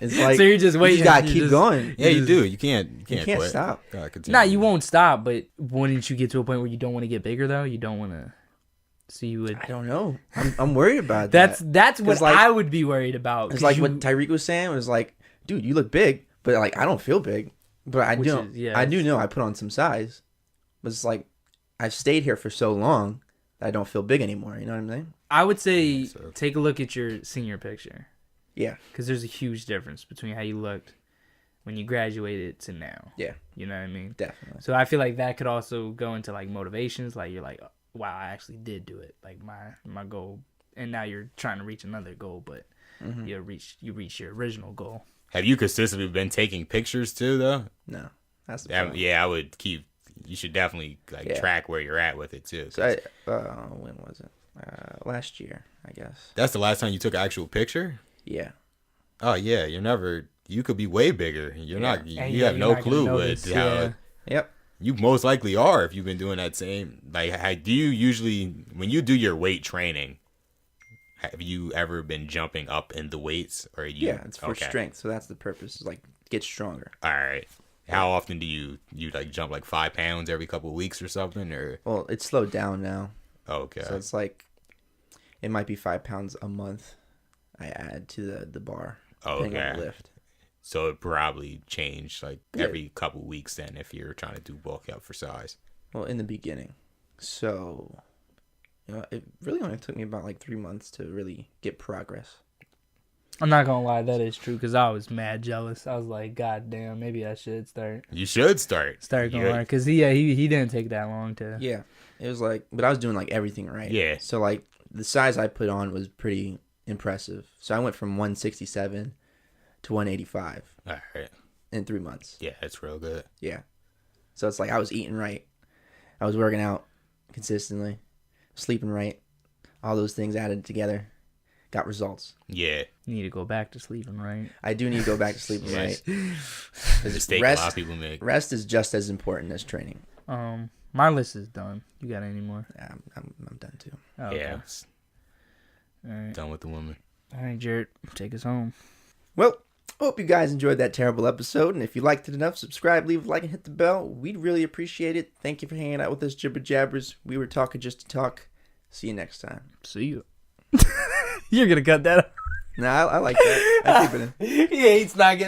It's like so you're just waiting. You gotta keep going. Yeah, you do. You can't quit. Stop. Nah, you won't stop. But wouldn't you get to a point where you don't want to get bigger though? You don't want to. So you would. I don't know. I'm worried about that. That's what I would be worried about. It's like what Tyreek was saying. It was like, dude, you look big, but like I don't feel big. But I do. I do know I put on some size. But it's like I've stayed here for so long that I don't feel big anymore. You know what I'm saying? I would say take a look at your senior picture. Yeah. Because there's a huge difference between how you looked when you graduated to now. Yeah. You know what I mean? Definitely. So I feel like that could also go into like motivations. Like you're like, wow, I actually did do it. Like my goal. And now you're trying to reach another goal, but you reach your original goal. Have you consistently been taking pictures too, though? No. That's the problem. Yeah, I would keep. You should definitely track where you're at with it too. So when was it? Last year, I guess. That's the last time you took an actual picture? Yeah. Oh yeah, you could be way bigger. You're not. You have no clue what how. Yep. You most likely are if you've been doing that same. Like, how do you usually when you do your weight training? Have you ever been jumping up in the weights, or Yeah, it's for strength, so that's the purpose. Is like get stronger. All right. How often do you like jump like 5 pounds every couple of weeks or something, or? Well, it's slowed down now. Okay. So it's like, it might be 5 pounds a month. I add to the bar. Depending on the lift. So it probably changed like every couple weeks then if you're trying to do bulk up for size. Well, in the beginning. So, it really only took me about like 3 months to really get progress. I'm not going to lie, that is true because I was mad jealous. I was like, God damn, maybe I should start. You should start going because he didn't take that long to. Yeah. It was like, but I was doing like everything right. Yeah. So like the size I put on was pretty impressive. So I went from 167 to 185 all right in 3 months. Yeah, that's real good. Yeah. So it's like I was eating right, I was working out consistently, sleeping right, all those things added together got results. Yeah, you need to go back to sleeping right. I do need to go back to sleeping right. The mistake a lot of people make. Rest is just as important as training. My list is done. You got any more? Yeah, I'm done too. Oh, okay. Yeah. All right. Done with the woman. All right, Jared, take us home. Well, hope you guys enjoyed that terrible episode. And if you liked it enough, subscribe, leave a like, and hit the bell. We'd really appreciate it. Thank you for hanging out with us, Jibber Jabbers. We were talking just to talk. See you next time. See you. You're going to cut that out. Nah, I like that. I keep it in. He hates not getting